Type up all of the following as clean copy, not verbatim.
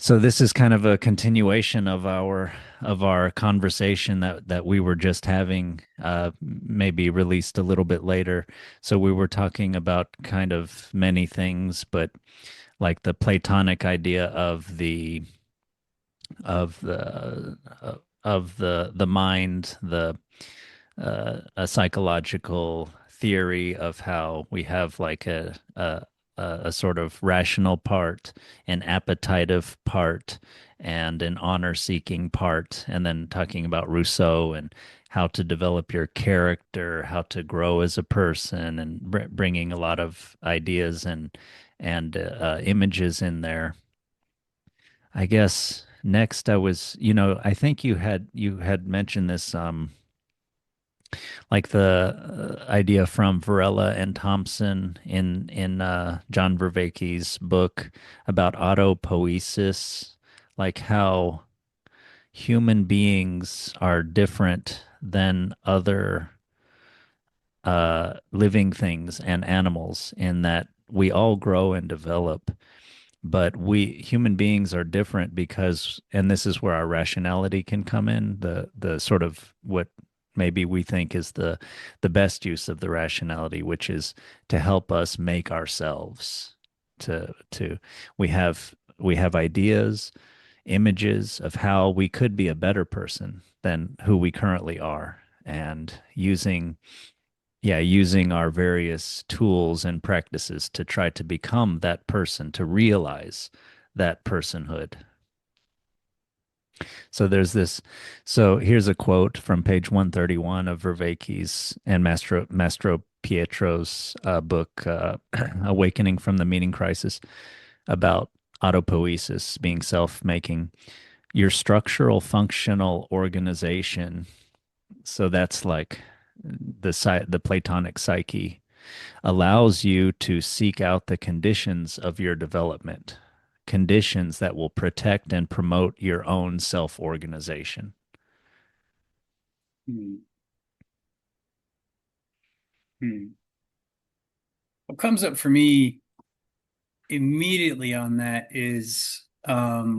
So this is kind of a continuation of our conversation that we were just having, maybe released a little bit later. So we were talking about kind of many things, but like the Platonic idea of the of the mind, the a psychological theory of how we have like a sort of rational part, an appetitive part, and an honor-seeking part, and then talking about Rousseau and how to develop your character, how to grow as a person, and bringing a lot of ideas and images in there. I guess next I was, I think you had mentioned this like the idea from Varela and Thompson in John Vervaeke's book about autopoiesis, like how human beings are different than other living things and animals in that we all grow and develop, but we human beings are different because, and this is where our rationality can come in, the sort of what maybe we think is the best use of the rationality, which is to help us make ourselves, to we have ideas, images of how we could be a better person than who we currently are, and using our various tools and practices to try to become that person, to realize that personhood. So there's this. So here's a quote from page 131 of Vervaeke's and Mastro Pietro's book, Awakening from the Meaning Crisis, about autopoiesis, being self-making. Your structural functional organization. So that's like the Platonic psyche allows you to seek out the conditions of your development, conditions that will protect and promote your own self-organization. Hmm. Hmm. What comes up for me immediately on that is a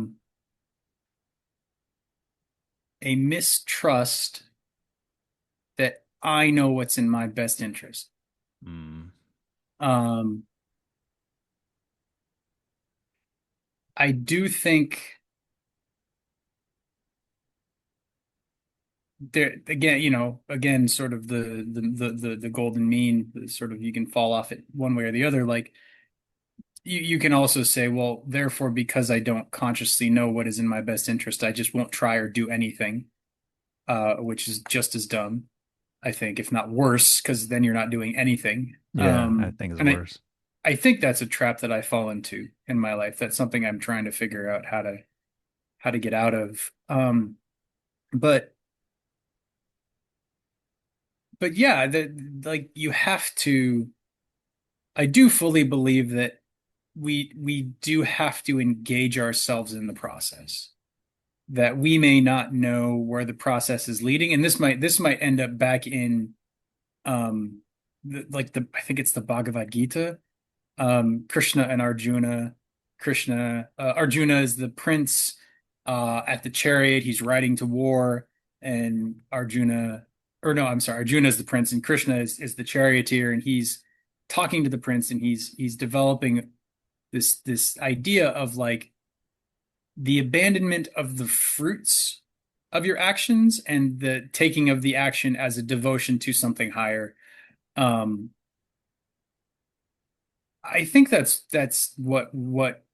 mistrust that I know what's in my best interest. Mm. Um, I do think there again, again, sort of the golden mean, sort of you can fall off it one way or the other. Like you can also say, well, therefore, because I don't consciously know what is in my best interest, I just won't try or do anything, which is just as dumb. I think, if not worse, because then you're not doing anything. Yeah, I think it's And worse. I think that's a trap that I fall into in my life. That's something I'm trying to figure out how to get out of. But yeah, like you have to. I do fully believe that we do have to engage ourselves in the process. That we may not know where the process is leading, and this might end up back in like the I think it's the Bhagavad Gita. Krishna and Arjuna. Arjuna is the prince at the chariot. He's riding to war, and Arjuna, or no, I'm sorry, Arjuna is the prince, and Krishna is the charioteer, and he's talking to the prince, and he's developing this idea of like the abandonment of the fruits of your actions and the taking of the action as a devotion to something higher. Um, I think that's what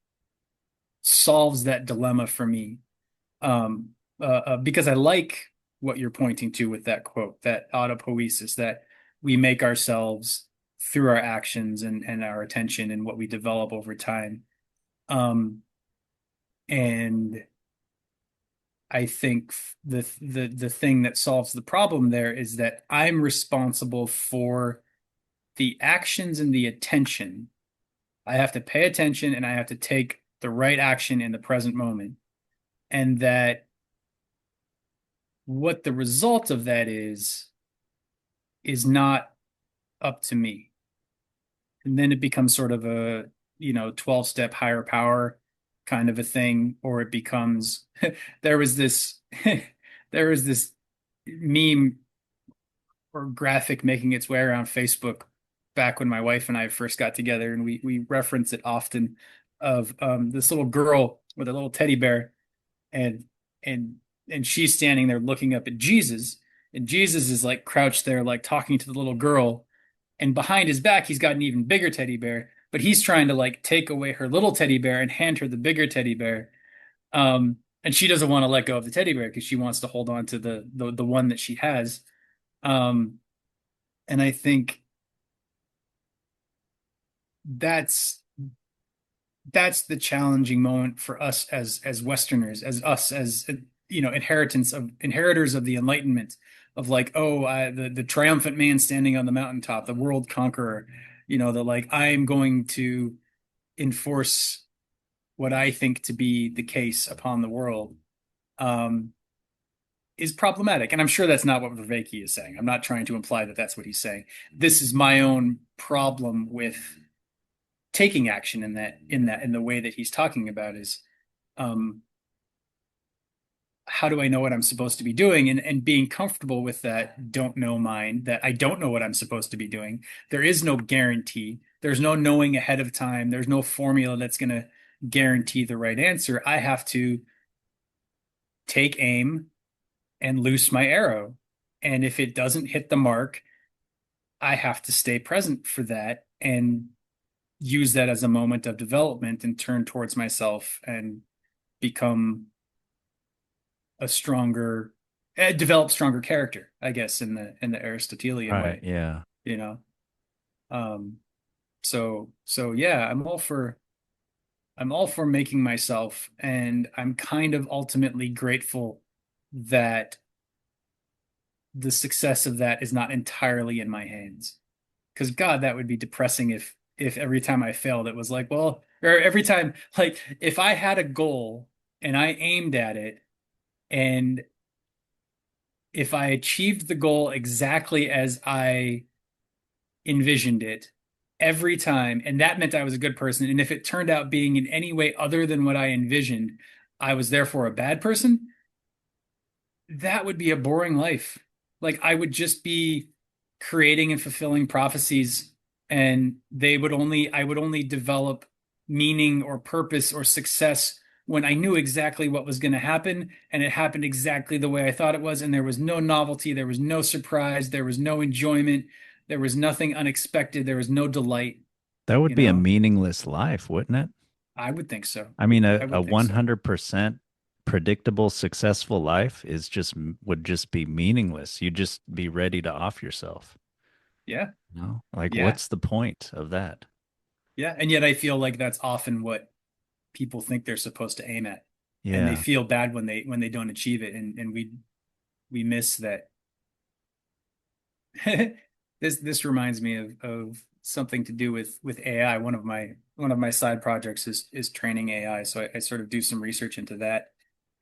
solves that dilemma for me. Because I like what you're pointing to with that quote, that autopoiesis, that we make ourselves through our actions and our attention and what we develop over time. Um, and I think the thing that solves the problem there is that I'm responsible for the actions and the attention. I have to pay attention and I have to take the right action in the present moment. And that what the result of that is not up to me. And then it becomes sort of a 12-step higher power. kind of a thing, or it becomes there was this there was this meme or graphic making its way around Facebook back when my wife and I first got together, and we reference it often of this little girl with a little teddy bear, and and and she's standing there looking up at Jesus, and Jesus is like crouched there like talking to the little girl, and behind his back he's got an even bigger teddy bear, but he's trying to like take away her little teddy bear and hand her the bigger teddy bear. And she doesn't want to let go of the teddy bear because she wants to hold on to the one that she has. Um, and I think that's that's the challenging moment for us as Westerners, as us as inheritors of the Enlightenment, of like, oh, the triumphant man standing on the mountaintop, the world conqueror, the like, I'm going to enforce what I think to be the case upon the world, um, is problematic. And I'm sure that's not what Vervaeke is saying. I'm not trying to imply that that's what he's saying. This is my own problem with taking action in the way that he's talking about is, um, how do I know what I'm supposed to be doing, and being comfortable with that don't know mind, that I don't know what I'm supposed to be doing. There is no guarantee. There's no knowing ahead of time. There's no formula that's going to guarantee the right answer. I have to take aim and loose my arrow. And if it doesn't hit the mark, I have to stay present for that and use that as a moment of development and turn towards myself and become a stronger, develop stronger character, I guess, in the Aristotelian Right. way, Yeah. you know. Um, so yeah, I'm all for making myself, and I'm kind of ultimately grateful that the success of that is not entirely in my hands. Because God, that would be depressing if every time I failed, it was like, well, or every time, like if I had a goal and I aimed at it, and if I achieved the goal exactly as I envisioned it every time, and that meant I was a good person, and if it turned out being in any way other than what I envisioned, I was therefore a bad person, that would be a boring life. Like I would just be creating and fulfilling prophecies, and I would only develop meaning or purpose or success when I knew exactly what was going to happen, and it happened exactly the way I thought it was, and there was no novelty, there was no surprise, there was no enjoyment, there was nothing unexpected, there was no delight, That would you be a know? meaningless life, wouldn't it? I would think so. I mean, I a would think so. 100% predictable, successful life is just would just be meaningless. You'd just be ready to off yourself. Yeah. No, like Yeah. what's the point of that? Yeah. And yet I feel like that's often what people think they're supposed to aim at, and they Yeah. feel bad when they don't achieve it, and we miss that. This reminds me of something to do with AI. One of my side projects is training AI, so I sort of do some research into that.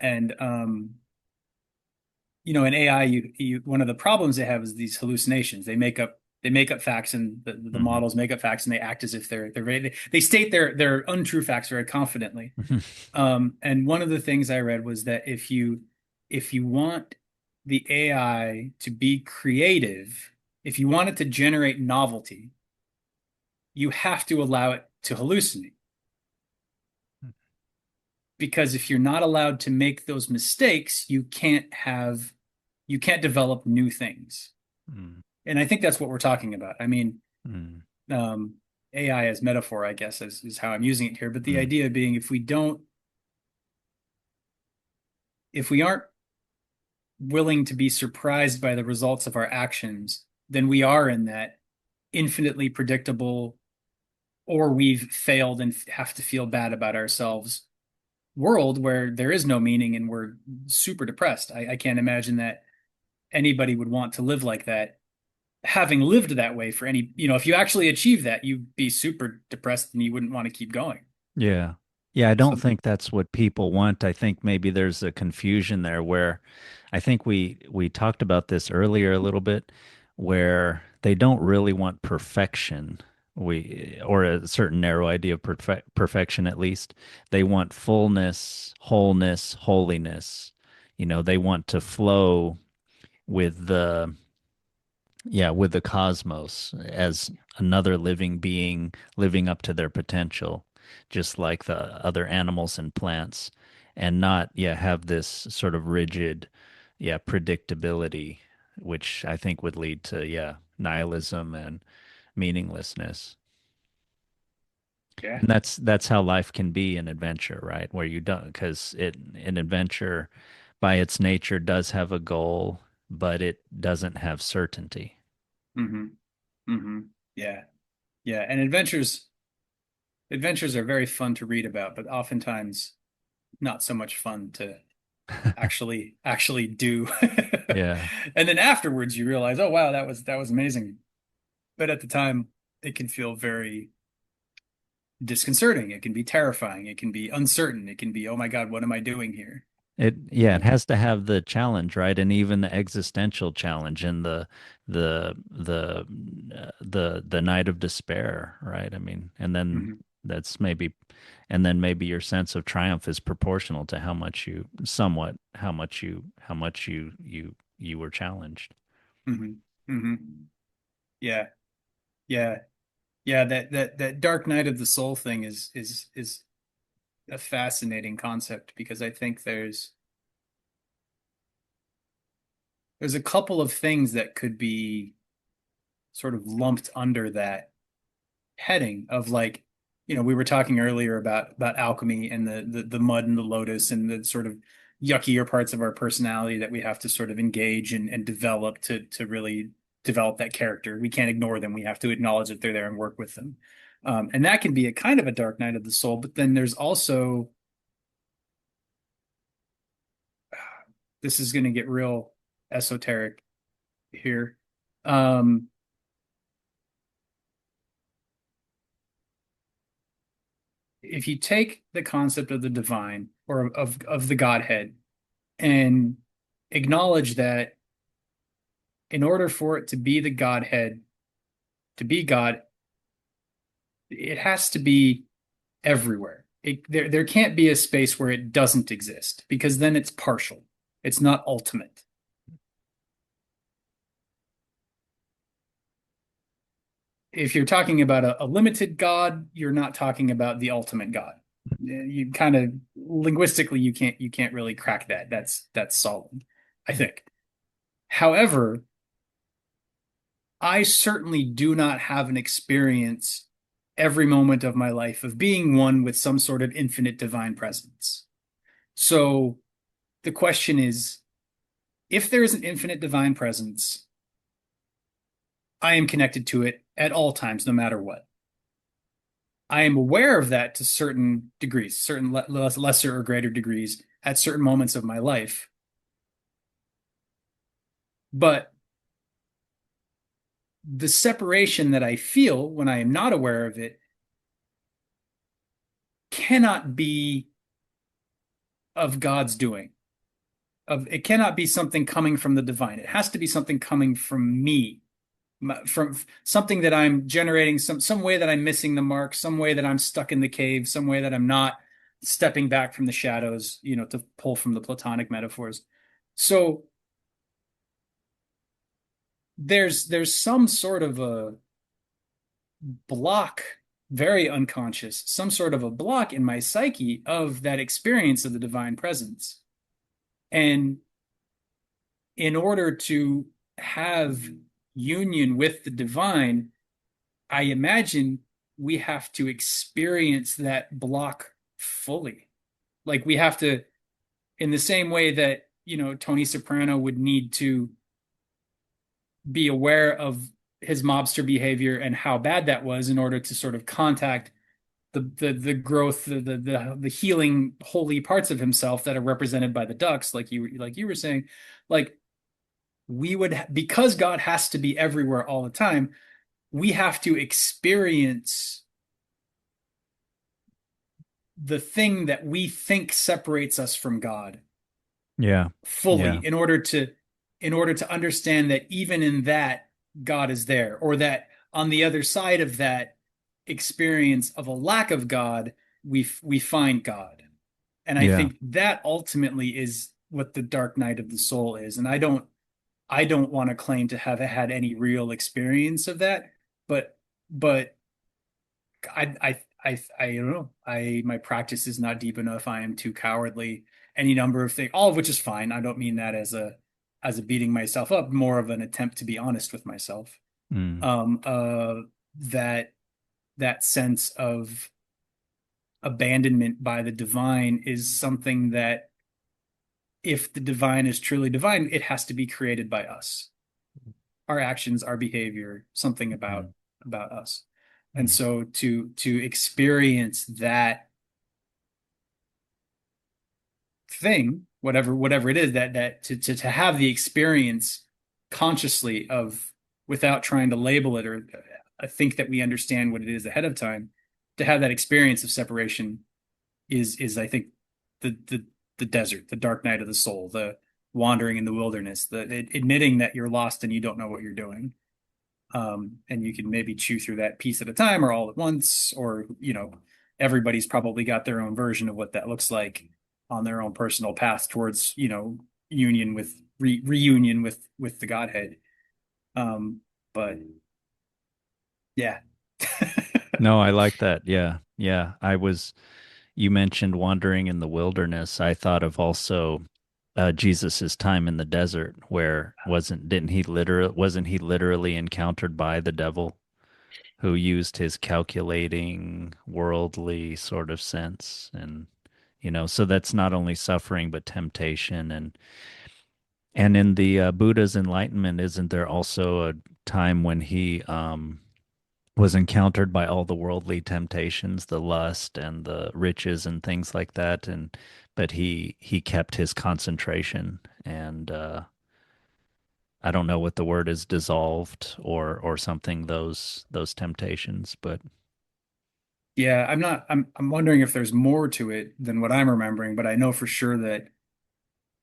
And in AI, you one of the problems they have is these hallucinations. They make up facts, and the Hmm. models make up facts, and they act as if they're they state their untrue facts very confidently. And one of the things I read was that if you want the AI to be creative, if you want it to generate novelty, you have to allow it to hallucinate. Because if you're not allowed to make those mistakes, you can't develop new things. Mm, And I think that's what we're talking about. I mean, mm, um, AI as metaphor, I guess, is how I'm using it here. But the mm. idea being, if we aren't willing to be surprised by the results of our actions, then we are in that infinitely predictable, or we've failed and have to feel bad about ourselves world where there is no meaning and we're super depressed. I can't imagine that anybody would want to live like that. Having lived that way for if you actually achieve that, you'd be super depressed and you wouldn't want to keep going. Yeah. Yeah, I don't So, think that's what people want. I think maybe there's a confusion there where I think we talked about this earlier a little bit where they don't really want perfection. we or a certain narrow idea of perfection at least. They want fullness, wholeness, holiness. They want to flow with the yeah, with the cosmos as another living being living up to their potential, just like the other animals and plants, and not, yeah, have this sort of rigid, yeah, predictability, which I think would lead to, yeah, nihilism and meaninglessness. Yeah. And that's how life can be an adventure, right? Where you don't, because an adventure by its nature does have a goal, but it doesn't have certainty. Hmm. Hmm. Yeah. Yeah. And adventures are very fun to read about, but oftentimes not so much fun to actually do. Yeah. And then afterwards you realize, oh wow, that was amazing. But at the time, it can feel very disconcerting. It can be terrifying. It can be uncertain. It can be, oh my God, what am I doing here? Yeah, it has to have the challenge, right? And even the existential challenge and the night of despair, right? I mean, and then Hmm. that's maybe and then maybe your sense of triumph is proportional to how much you somewhat how much you were challenged. Hmm. Hmm. Yeah. Yeah. Yeah. That dark night of the soul thing is a fascinating concept because I think there's a couple of things that could be sort of lumped under that heading of like, we were talking earlier about alchemy and the mud and the lotus and the sort of yuckier parts of our personality that we have to sort of engage and develop to really develop that character. We can't ignore them. We have to acknowledge that they're there and work with them. And that can be a kind of a dark night of the soul, but then there's also, this is going to get real esoteric here. Um, if you take the concept of the divine or of the Godhead and acknowledge that in order for it to be the Godhead, to be God, it has to be everywhere. There can't be a space where it doesn't exist because then it's partial. It's not ultimate. If you're talking about a limited God, you're not talking about the ultimate God. You kind of linguistically you can't really crack that. That's solid, I think. However, I certainly do not have an experience every moment of my life of being one with some sort of infinite divine presence. So the question is, if there is an infinite divine presence, I am connected to it at all times, no matter what. I am aware of that to certain degrees, certain lesser or greater degrees at certain moments of my life. But the separation that I feel when I am not aware of it cannot be of God's doing. It cannot be something coming from the divine. It has to be something coming from me, from something that I'm generating, some way that I'm missing the mark, some way that I'm stuck in the cave, some way that I'm not stepping back from the shadows, to pull from the Platonic metaphors. So there's some sort of a block, very unconscious, some sort of a block in my psyche of that experience of the divine presence. And in order to have union with the divine, I imagine we have to experience that block fully. Like we have to, in the same way that, Tony Soprano would need to be aware of his mobster behavior and how bad that was in order to sort of contact the growth, the healing holy parts of himself that are represented by the ducks, like you were saying, like we would, because God has to be everywhere all the time, we have to experience the thing that we think separates us from God Yeah. Yeah. fully in order to understand that even in that God is there, or that on the other side of that experience of a lack of God, we find God. And I Yeah. think that ultimately is what the dark night of the soul is. And I don't want to claim to have had any real experience of that, but but I don't know. My practice is not deep enough. I am too cowardly. Any number of things, all of which is fine. I don't mean that as a beating myself up, more of an attempt to be honest with myself. Mm. Um, uh, that that sense of abandonment by the divine is something that, if the divine is truly divine, it has to be created by us. Our actions, our behavior, something Mm. about us. And Mm. so to experience that thing, whatever it is, that to have the experience consciously of, without trying to label it or think that we understand what it is ahead of time, to have that experience of separation is I think the desert, the dark night of the soul, the wandering in the wilderness, the admitting that you're lost and you don't know what you're doing. And you can maybe chew through that piece at a time or all at once, or everybody's probably got their own version of what that looks like on their own personal path towards, union with reunion with the Godhead. But yeah. No, I like that. Yeah. Yeah. You mentioned wandering in the wilderness. I thought of also Jesus's time in the desert, where wasn't he literally encountered by the devil, who used his calculating, worldly sort of sense, and so that's not only suffering but temptation, and in the Buddha's enlightenment, isn't there also a time when he was encountered by all the worldly temptations, the lust and the riches and things like that, and but he kept his concentration, and I don't know what the word is, dissolved or something, those temptations, but Yeah, I'm wondering if there's more to it than what I'm remembering, but I know for sure that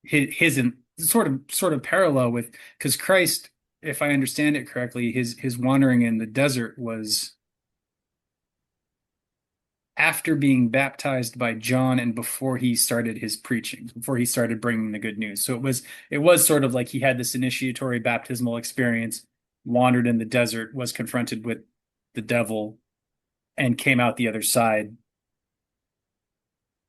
his sort of parallel with, because Christ, if I understand it correctly, his wandering in the desert was after being baptized by John and before he started his preaching, before he started bringing the good news. So it was sort of like he had this initiatory baptismal experience, wandered in the desert, was confronted with the devil, and came out the other side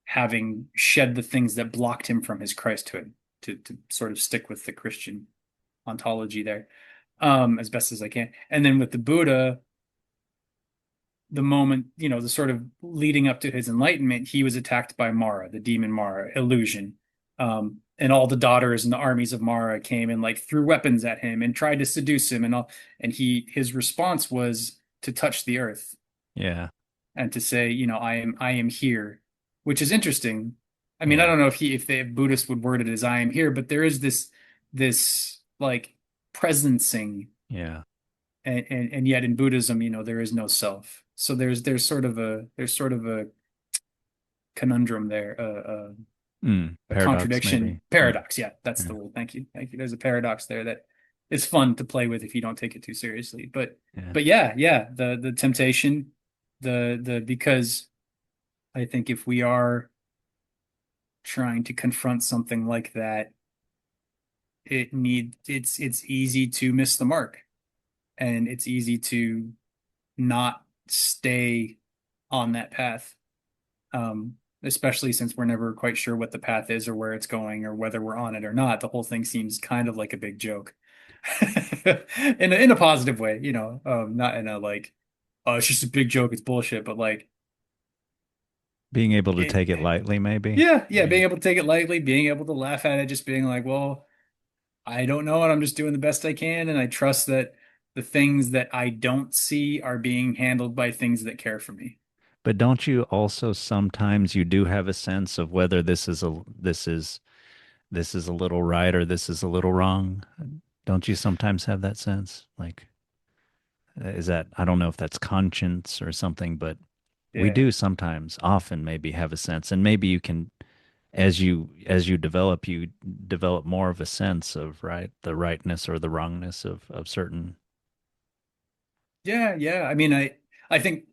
having shed the things that blocked him from his Christhood, to sort of stick with the Christian ontology there, as best as I can. And then with the Buddha, the moment, the sort of leading up to his enlightenment, he was attacked by Mara, the demon Mara, illusion. And all the daughters and the armies of Mara came and like threw weapons at him and tried to seduce him and all. And his response was to touch the earth yeah, and to say, I am here, which is interesting. I mean, I yeah, don't know if the Buddhist would word it as I am here, but there is this like presencing, yeah. and yet in Buddhism, there is no self. So there's sort of a conundrum there, a Paradox maybe. contradiction, Yeah, paradox. Yeah, that's yeah, the word. Thank you, thank you. There's a paradox there that is fun to play with if you don't take it too seriously. But yeah. but yeah, yeah, the temptation, because I think if we are trying to confront something like that, it's easy to miss the mark, and it's easy to not stay on that path. Especially since we're never quite sure what the path is or where it's going or whether we're on it or not. The whole thing seems kind of like a big joke. In a positive way, not in a like, oh, it's just a big joke, it's bullshit, but like Being able to it take it lightly, maybe. yeah, yeah, Yeah. being able to take it lightly, being able to laugh at it, just being like, well, I don't know, and I'm just doing the best I can, and I trust that the things that I don't see are being handled by things that care for me. But don't you also sometimes you do have a sense of whether this is a little right or this is a little wrong? Don't you sometimes have that sense? Like, is that, I don't know if that's conscience or something, but we Yeah. do sometimes, often maybe have a sense, and maybe you can, as you develop, you develop more of a sense of the rightness or the wrongness of certain. Yeah, yeah. I mean, I think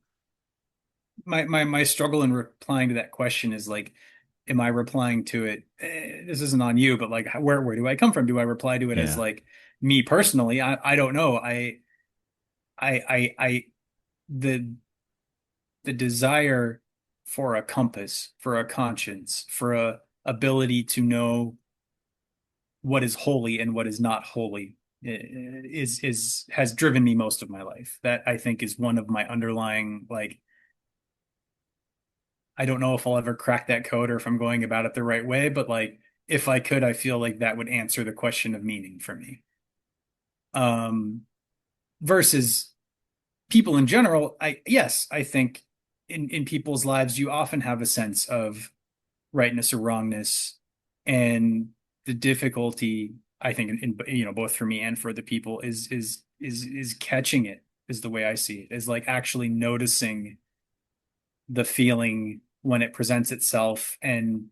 my struggle in replying to that question is like, am I replying to it? This isn't on you, but like, where do I come from? Do I reply to it as Yeah. like me personally? I don't know. I the the desire for a compass, for a conscience, for a ability to know what is holy and what is not holy is has driven me most of my life. That I think is one of my underlying like I don't know if I'll ever crack that code or if I'm going about it the right way, but like if I could, I feel like that would answer the question of meaning for me. Um, versus people in general, I think in people's lives you often have a sense of rightness or wrongness, and the difficulty I think both for me and for the people is catching it is the way I see it, is like actually noticing the feeling when it presents itself and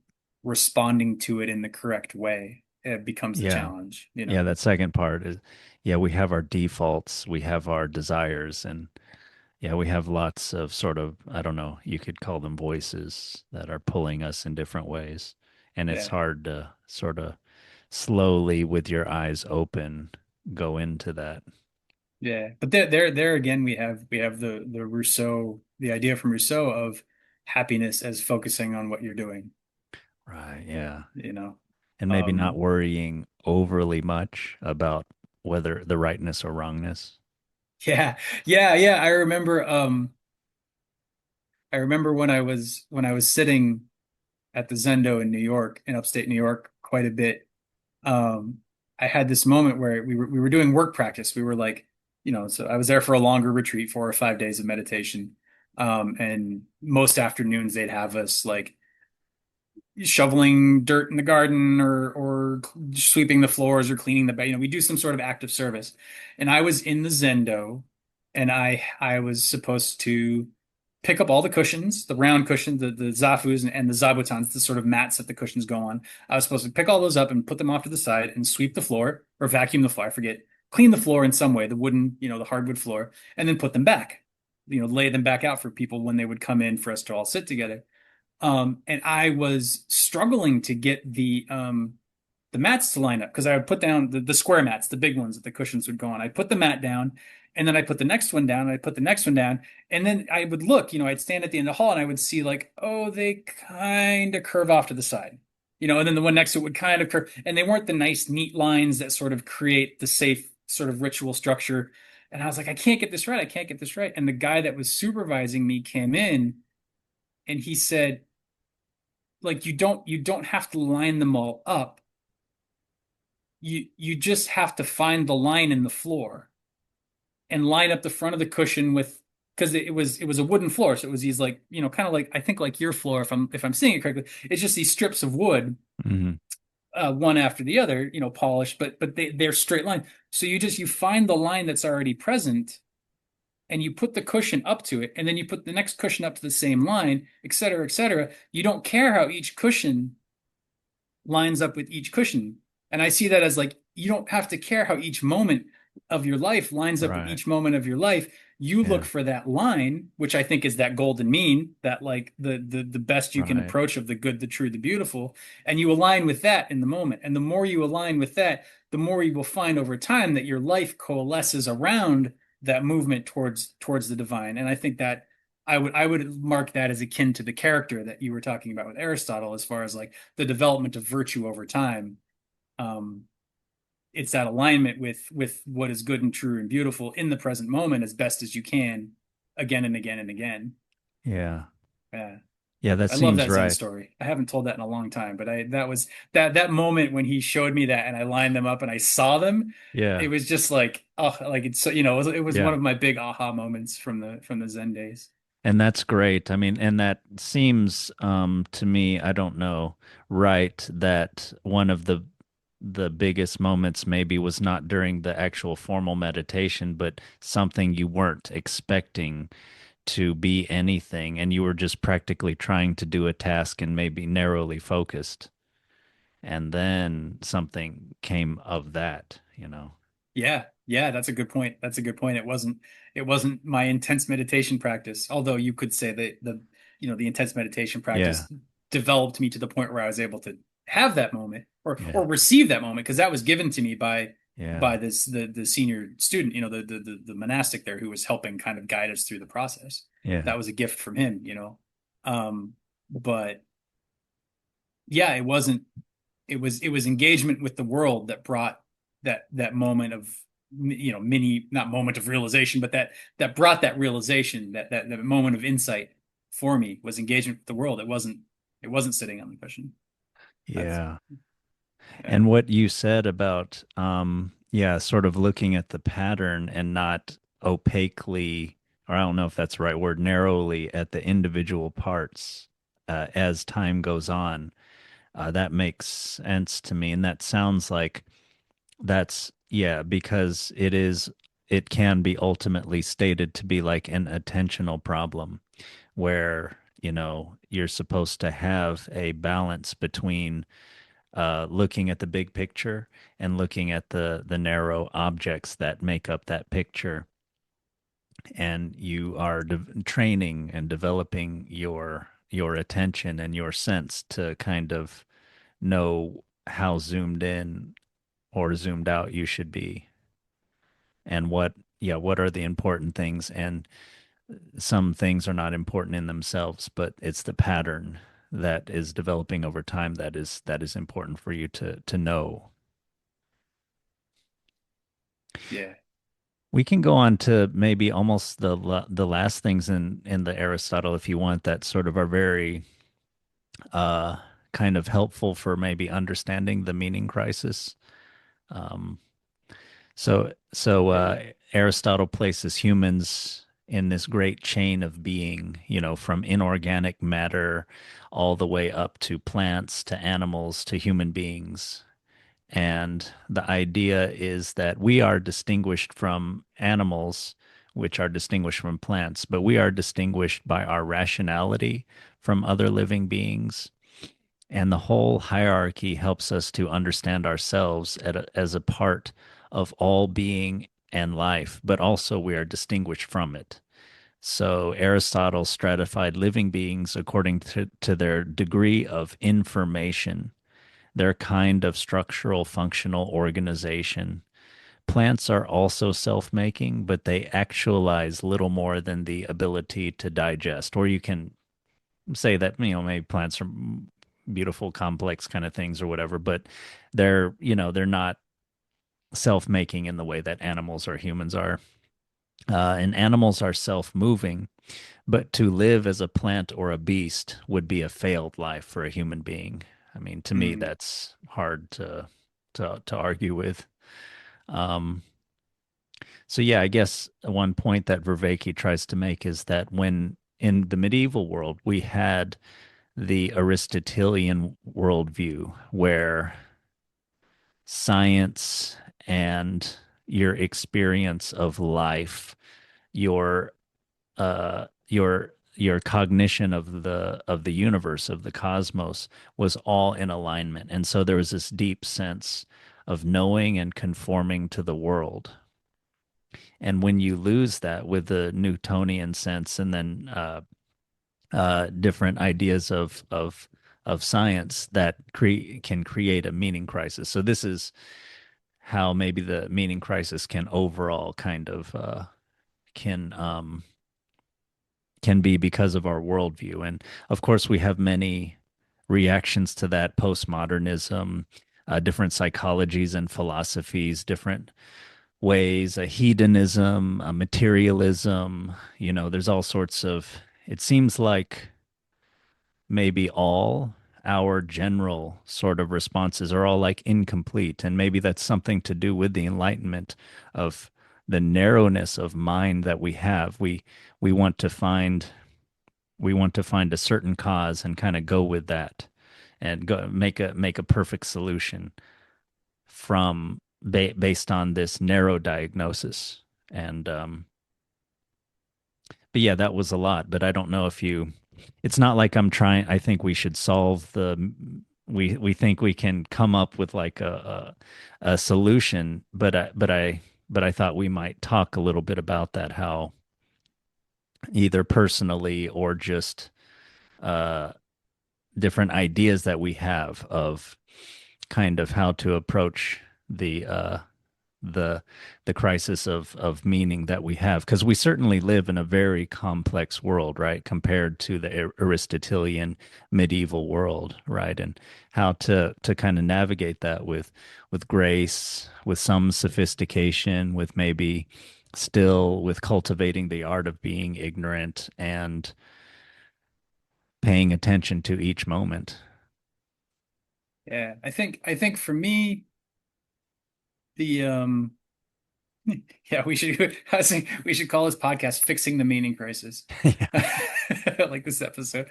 responding to it in the correct way. It becomes the Yeah. challenge, you Yeah, know? that second part is, yeah, we have our defaults, we have our desires, and yeah, we have lots of sort of, I don't know, you could call them voices that are pulling us in different ways. And it's Yeah. hard to sort of slowly, with your eyes open, go into that. Yeah. But there again we have the Rousseau, the idea from Rousseau of happiness as focusing on what you're doing, Right. Yeah. you know? And maybe not Um worrying overly much about whether the rightness or wrongness. yeah. Yeah. I remember when I was sitting at the Zendo in New York, in upstate New York, quite a bit. um, I had this moment where we were doing work practice. We were like, so I was there for a longer retreat, 4 or 5 days of meditation. And most afternoons they'd have us like shoveling dirt in the garden or sweeping the floors or cleaning the bed. We do some sort of active service. And I was in the Zendo, and I was supposed to pick up all the cushions, the round cushions, the zafus and the zabutons, the sort of mats that the cushions go on. I was supposed to pick all those up and put them off to the side and sweep the floor or vacuum the floor, I forget, clean the floor in some way, the wooden, the hardwood floor, and then put them back. Lay them back out for people when they would come in for us to all sit together. And I was struggling to get the mats to line up because I would put down the square mats, the big ones that the cushions would go on. I'd put the mat down, and then I put the next one down, and I put the next one down, and then I would look, I'd stand at the end of the hall and I would see like, oh, they kind of curve off to the side, and then the one next to it would kind of curve, and they weren't the nice, neat lines that sort of create the safe sort of ritual structure. And I was like, I can't get this right. I can't get this right. And the guy that was supervising me came in and he said, like, you don't have to line them all up. You just have to find the line in the floor and line up the front of the cushion with, because it was a wooden floor, so it was these like, kind of like, I think like your floor, if I'm seeing it correctly. It's just these strips of wood, Hmm. one after the other, polished, but they're straight line. So you find the line that's already present, and you put the cushion up to it, and then you put the next cushion up to the same line, et cetera, et cetera. You don't care how each cushion lines up with each cushion. And I see that as like, you don't have to care how each moment of your life lines up with Right. each moment of your life. You look Yeah. for that line, which I think is that golden mean, that like the best you can Right. approach of the good, the true, the beautiful, and you align with that in the moment. And the more you align with that, the more you will find over time that your life coalesces around that movement towards the divine. And I think that I would mark that as akin to the character that you were talking about with Aristotle, as far as like the development of virtue over time. Um, it's that alignment with what is good and true and beautiful in the present moment as best as you can, again and again and again. Yeah. Yeah. Yeah, that I love seems that Zen right. story. I haven't told that in a long time, but I that was that moment when he showed me that and I lined them up and I saw them. It Yeah. was just like, oh, like it's so, it was one Yeah. of my big aha moments from the Zen days. And that's great. I mean, and that seems to me, I don't know, right, that one of the biggest moments maybe was not during the actual formal meditation, but something you weren't expecting to be anything, and you were just practically trying to do a task and maybe narrowly focused. And then something came of that, you know. Yeah. Yeah, that's a good point. That's a good point. It wasn't my intense meditation practice, although you could say that the intense meditation Yeah, practice developed me to the point where I was able to have that moment or yeah, receive that moment because that was given to me by yeah, by this the senior student, the monastic there who was helping kind of guide us through the process. yeah, That was a gift from him. But yeah, it was engagement with the world that brought that moment of mini not moment of realization, but that brought that realization, that moment of insight for me was engagement with the world. It wasn't sitting on the cushion. That's yeah. yeah. And what you said about, yeah, sort of looking at the pattern and not opaquely, or I don't know if that's the right word, narrowly at the individual parts as time goes on, that makes sense to me. And that sounds like yeah, because it can be ultimately stated to be like an attentional problem where, you're supposed to have a balance between looking at the big picture and looking at the narrow objects that make up that picture. And you are training and developing your attention and your sense to kind of know how zoomed in or zoomed out you should be, and what are the important things. And some things are not important in themselves, but it's the pattern that is developing over time that is important for you to know. Yeah. We can go on to maybe almost the last things in the Aristotle, if you want, that sort of are very uh kind of helpful for maybe understanding the meaning crisis. Um, so Okay. Aristotle places humans in this great chain of being, from inorganic matter all the way up to plants to animals to human beings. And the idea is that we are distinguished from animals, which are distinguished from plants, but we are distinguished by our rationality from other living beings. And the whole hierarchy helps us to understand ourselves as a part of all being and life, but also we are distinguished from it. So Aristotle stratified living beings according to their degree of information, their kind of structural functional organization. Plants are also self making, but they actualize little more than the ability to digest. Or you can say that, maybe plants are beautiful, complex kind of things or whatever, but they're not self making in the way that animals or humans are. And animals are self moving, but to live as a plant or a beast would be a failed life for a human being. I mean, to me, Hmm. that's hard to argue with. Um, so yeah, I guess one point that Vervaeke tries to make is that when in the medieval world we had the Aristotelian worldview where science and your experience of life, your your cognition of the universe, of the cosmos, was all in alignment. And so there was this deep sense of knowing and conforming to the world. And when you lose that with the Newtonian sense, and then different ideas of science, that can create a meaning crisis. So this is how maybe the meaning crisis can overall kind of can can be because of our worldview. And of course, we have many reactions to that: postmodernism, different psychologies and philosophies, different ways, hedonism, materialism. There's all sorts of, it seems like maybe all our general sort of responses are all like incomplete. And maybe that's something to do with the enlightenment of the narrowness of mind that we have. We want to find we want to find a certain cause and kind of go with that and go make a perfect solution from based on this narrow diagnosis. And but yeah, that was a lot. But I don't know if you. It's not like I'm trying. I think we should solve the. We think we can come up with like a solution, but but I thought we might talk a little bit about that, how either personally or just uh, different ideas that we have of kind of how to approach the the the crisis of meaning that we have, because we certainly live in a very complex world, right, compared to the Aristotelian medieval world, right, and how to kind of navigate that with grace, with some sophistication, with maybe still with cultivating the art of being ignorant and paying attention to each moment. Yeah, I think for me, the yeah, we should call this podcast "Fixing the Meaning Crisis," Yeah. like this episode.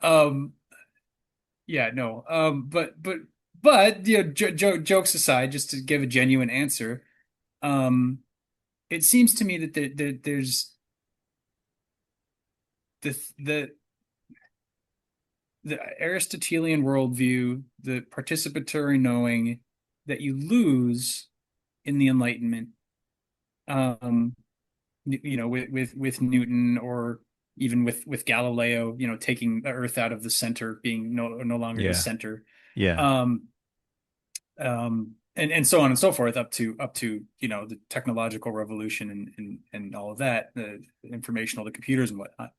Um, yeah, no, but jokes aside, just to give a genuine answer, um, it seems to me that there's the the Aristotelian worldview, the participatory knowing that you lose in the Enlightenment. Um, with Newton, or even with Galileo, taking the Earth out of the center, being no longer the Yeah. center, Yeah. um, and so on and so forth, up to the technological revolution and all of that, the informational, the computers and whatnot.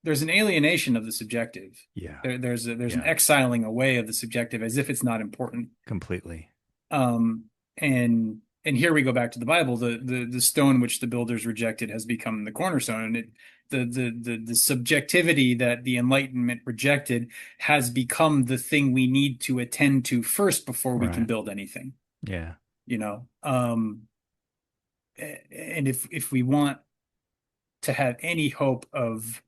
There's an alienation of the subjective. Yeah. There's an Yeah. exiling away of the subjective as if it's not important. Completely. Um, and here we go back to the Bible. The stone which the builders rejected has become the cornerstone, and the subjectivity that the Enlightenment rejected has become the thing we need to attend to first before we can Right. build anything. Yeah. You know, and if we want to have any hope of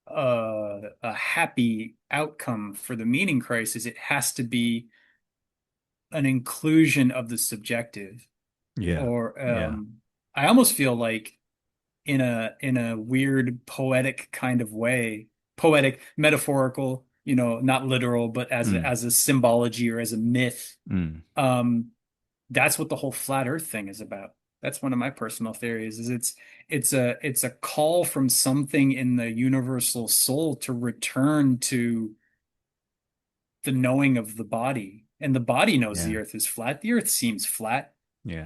a happy outcome for the meaning crisis, it has to be an inclusion of the subjective. Yeah. Or Yeah. I almost feel like in a weird poetic kind of way, poetic, metaphorical, not literal, but Mm. as a symbology or as a myth. Mm. Um, that's what the whole flat Earth thing is about. That's one of my personal theories, is it's a call from something in the universal soul to return to the knowing of the body. And the body knows the Yeah. earth is flat. The earth seems flat. Yeah.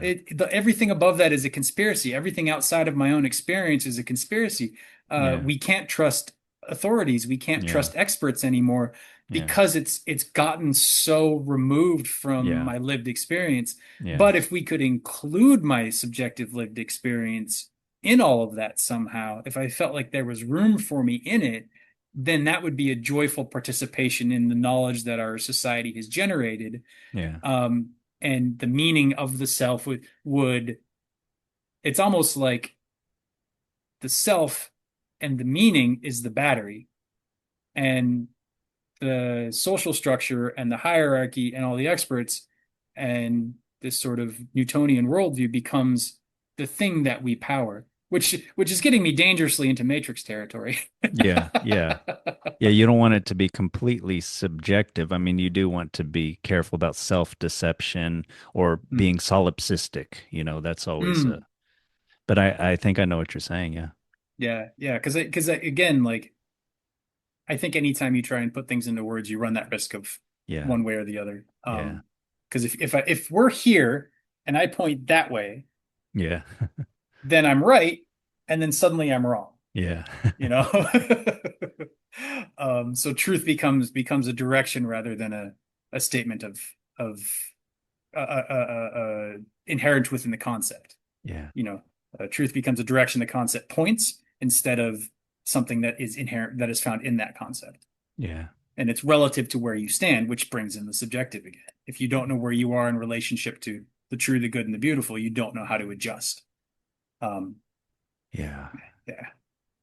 Everything above that is a conspiracy. Everything outside of my own experience is a conspiracy. Yeah. We can't trust authorities. We can't Yeah. trust experts anymore Yeah. because it's gotten so removed from Yeah. my lived experience. Yeah. But if we could include my subjective lived experience in all of that somehow, if I felt like there was room for me in it, then that would be a joyful participation in the knowledge that our society has generated. Yeah. Um, and the meaning of the self would it's almost like the self and the meaning is the battery, and the social structure and the hierarchy and all the experts and this sort of Newtonian worldview becomes the thing that we power, which is getting me dangerously into Matrix territory. Yeah. Yeah. Yeah. You don't want it to be completely subjective. I mean, you do want to be careful about self-deception or Mm. being solipsistic. That's always Mm. but I think I know what you're saying. Yeah. Yeah, yeah, because again, like I think anytime you try and put things into words, you run that risk of Yeah. one way or the other. Yeah. Because if we're here and I point that way, Yeah. then I'm right, and then suddenly I'm wrong. Yeah. You know. So truth becomes a direction rather than a statement of inherent within the concept. Yeah. You know, truth becomes a direction the concept points instead of something that is inherent, that is found in that concept. Yeah. And it's relative to where you stand, which brings in the subjective again. If you don't know where you are in relationship to the true, the good, and the beautiful, you don't know how to adjust. Um, Yeah. yeah.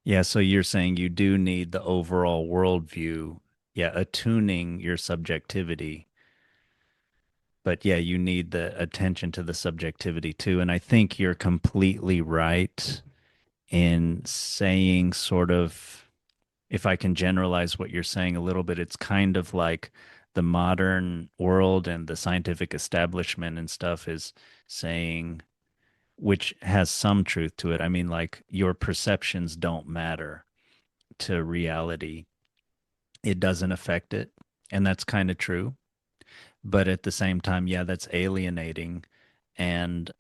Yeah, so you're saying you do need the overall worldview, yeah, attuning your subjectivity. But yeah, you need the attention to the subjectivity too. And I think you're completely right in saying sort of if I can generalize what you're saying a little bit, it's kind of like the modern world and the scientific establishment and stuff is saying, which has some truth to it. I mean, like your perceptions don't matter to reality, it doesn't affect it. And that's kind of true. But at the same time, yeah, that's alienating. And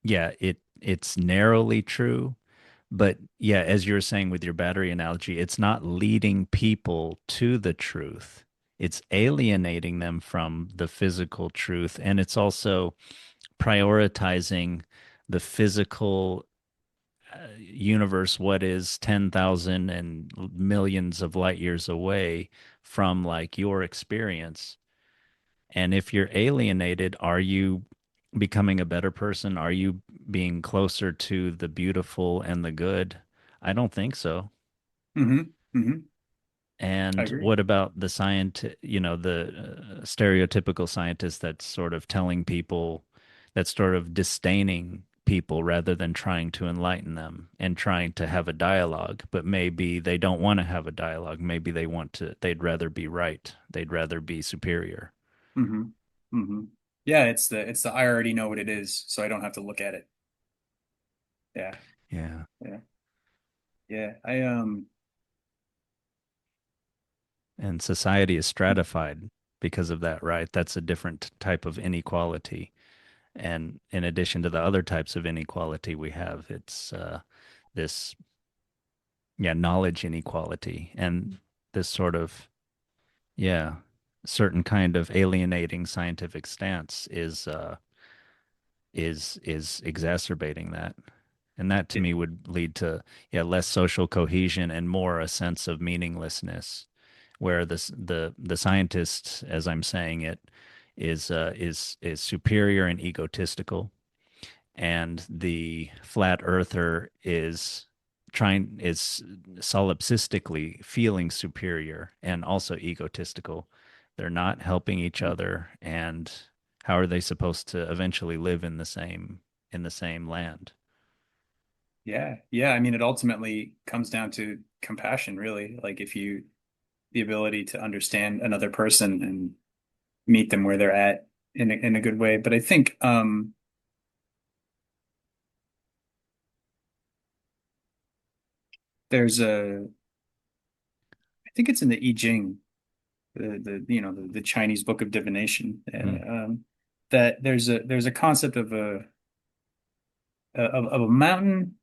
yeah, it's narrowly true. But yeah, as you were saying with your battery analogy, it's not leading people to the truth. It's alienating them from the physical truth. And it's also prioritizing the physical universe, what is 10,000 and millions of light years away from like your experience. And if you're alienated, are you becoming a better person? Are you being closer to the beautiful and the good? I don't think so. Hmm. Hmm. I And agree. what about the the stereotypical scientist that's sort of telling people, that's sort of disdaining people rather than trying to enlighten them and trying to have a dialogue, but maybe they don't want to have a dialogue. Maybe they'd rather be right. They'd rather be superior. Hmm. Hmm. Yeah, it's the I already know what it is, so I don't have to look at it. Yeah, Yeah. yeah, yeah. And society is stratified because of that, right? That's a different type of inequality. And in addition to the other types of inequality we have, it's this, yeah, knowledge inequality and this sort of, yeah, certain kind of alienating scientific stance is exacerbating that. And that to It, me would lead to, yeah, less social cohesion and more a sense of meaninglessness, where the scientist, as I'm saying it, is superior and egotistical, and the flat earther is solipsistically feeling superior and also egotistical. They're not helping each other, and how are they supposed to eventually live in the same land? yeah, yeah. I mean, it ultimately comes down to compassion, really. Like if you the ability to understand another person and meet them where they're at in a good way. But I think there's a I think it's in the I Ching, the Chinese book of divination, Hmm. that there's a concept of a mountain.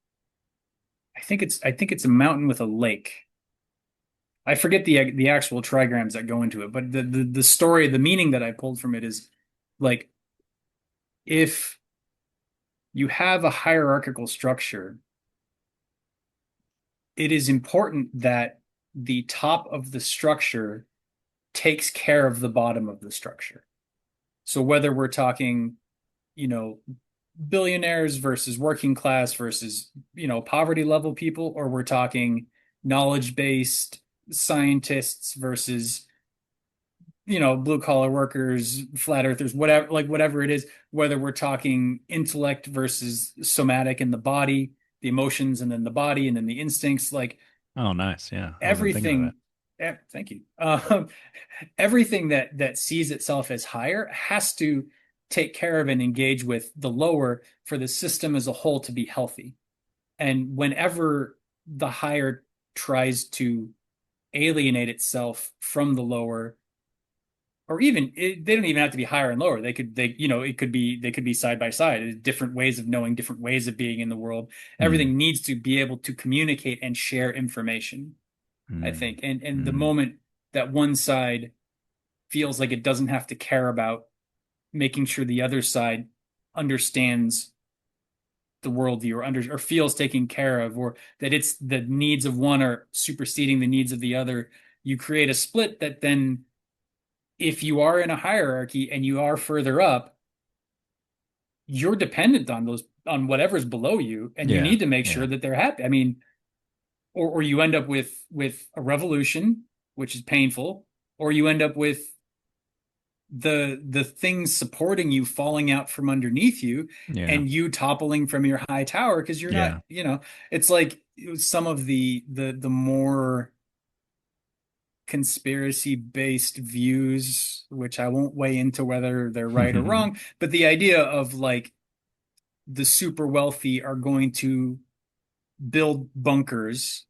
I think it's a mountain with a lake. I forget the actual trigrams that go into it, but the story, the meaning that I pulled from it is like if you have a hierarchical structure, it is important that the top of the structure takes care of the bottom of the structure. So whether we're talking, you know, billionaires versus working class versus, poverty level people, or we're talking knowledge-based scientists versus, blue collar workers, flat earthers, whatever, like whatever it is, whether we're talking intellect versus somatic in the body, the emotions and then the body and then the instincts, like Oh, nice. Yeah, I wasn't thinking of that. everything. Thank you. Everything that sees itself as higher has to take care of and engage with the lower for the system as a whole to be healthy. And whenever the higher tries to alienate itself from the lower, or even they don't even have to be higher and lower. It could be they could be side by side, different ways of knowing, different ways of being in the world. Hmm. Everything needs to be able to communicate and share information, I Hmm. think. And the Hmm. moment that one side feels like it doesn't have to care about making sure the other side understands the worldview or feels taken care of, or that it's the needs of one are superseding the needs of the other, you create a split that then, if you are in a hierarchy and you are further up, you're dependent on whatever's below you, and you Yeah, need to make sure yeah, that they're happy. I mean, or you end up with a revolution, which is painful, or you end up with the things supporting you falling out from underneath you yeah, and you toppling from your high tower because you're not, yeah. it's like some of the more conspiracy based views, which I won't weigh into whether they're right or wrong, but the idea of like the super wealthy are going to build bunkers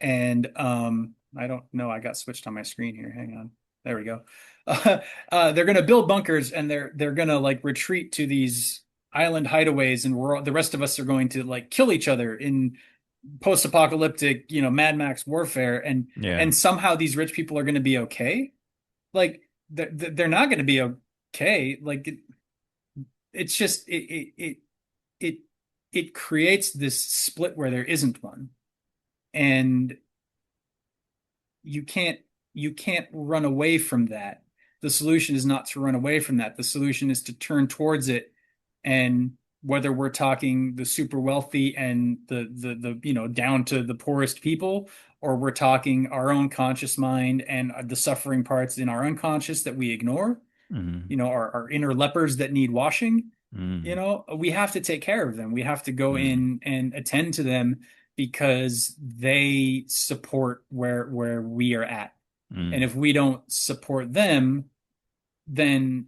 and I don't know, I got switched on my screen here. Hang on. There we go. They're going to build bunkers and they're going to like retreat to these island hideaways and the rest of us are going to like kill each other in post-apocalyptic, Mad Max warfare Yeah. and somehow these rich people are going to be okay. Like they're not going to be okay. Like it's just it it creates this split where there isn't one. And you can't you can't run away from that. The solution is not to run away from that. The solution is to turn towards it. And whether we're talking the super wealthy and the down to the poorest people, or we're talking our own conscious mind and the suffering parts in our unconscious that we ignore, Mm, our inner lepers that need washing, mm, we have to take care of them. We have to go mm, in and attend to them because they support where we are at. And mm. if we don't support them, then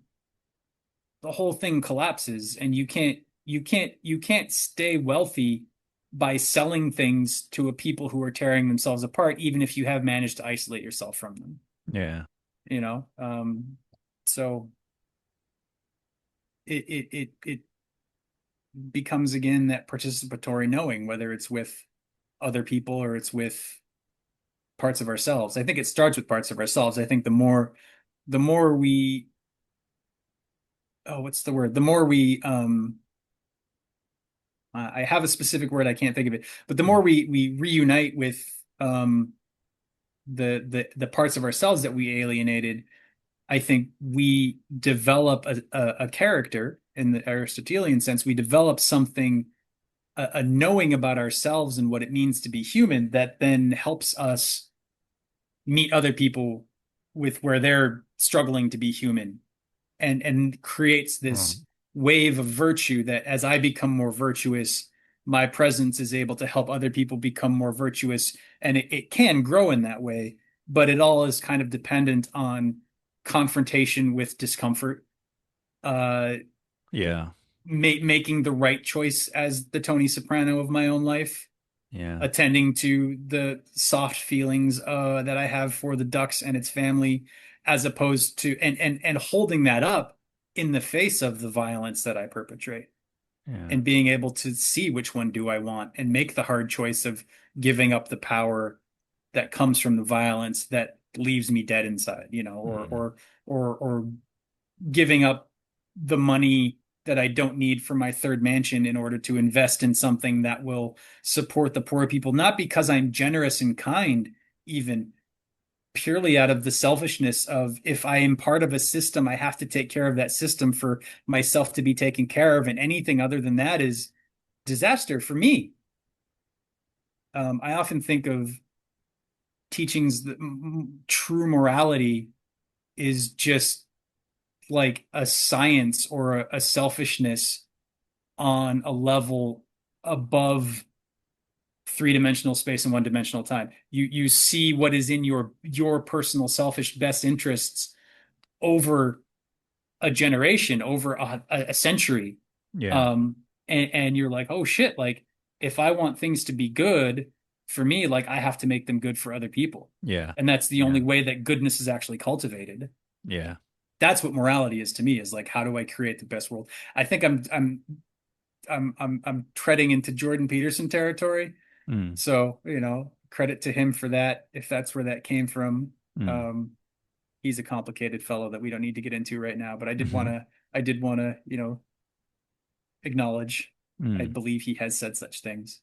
the whole thing collapses and you can't stay wealthy by selling things to a people who are tearing themselves apart, even if you have managed to isolate yourself from them, Yeah. you know? So it becomes again that participatory knowing, whether it's with other people or it's with parts of ourselves. I think it starts with parts of ourselves. I think the more we what's the word? The more we I have a specific word, I can't think of it, but the more we reunite with um the parts of ourselves that we alienated, I think we develop a character in the Aristotelian sense. We develop something, a knowing about ourselves and what it means to be human that then helps us meet other people with where they're struggling to be human and creates Oh, this wave of virtue that as I become more virtuous, my presence is able to help other people become more virtuous. And it can grow in that way, but it all is kind of dependent on confrontation with discomfort, uh, yeah. making the right choice as the Tony Soprano of my own life, Yeah. attending to the soft feelings that I have for the ducks and its family, as opposed to and holding that up in the face of the violence that I perpetrate, Yeah. and being able to see which one do I want and make the hard choice of giving up the power that comes from the violence that leaves me dead inside, Mm, or giving up the money that I don't need for my third mansion in order to invest in something that will support the poor people, not because I'm generous and kind, even purely out of the selfishness of if I am part of a system, I have to take care of that system for myself to be taken care of. And anything other than that is disaster for me. I often think of teachings that true morality is just like a science or a selfishness on a level above three-dimensional space and one-dimensional time. You see what is in your personal selfish best interests over a generation, over a century. yeah. Um, and you're like, oh shit, like if I want things to be good for me, like I have to make them good for other people. Yeah. And that's the Yeah. only way that goodness is actually cultivated. Yeah. That's what morality is to me, is like, how do I create the best world? I think I'm treading into Jordan Peterson territory. Mm, So, credit to him for that, if that's where that came from. mm. Um, he's a complicated fellow that we don't need to get into right now, but I did want to, acknowledge I Mm. believe he has said such things.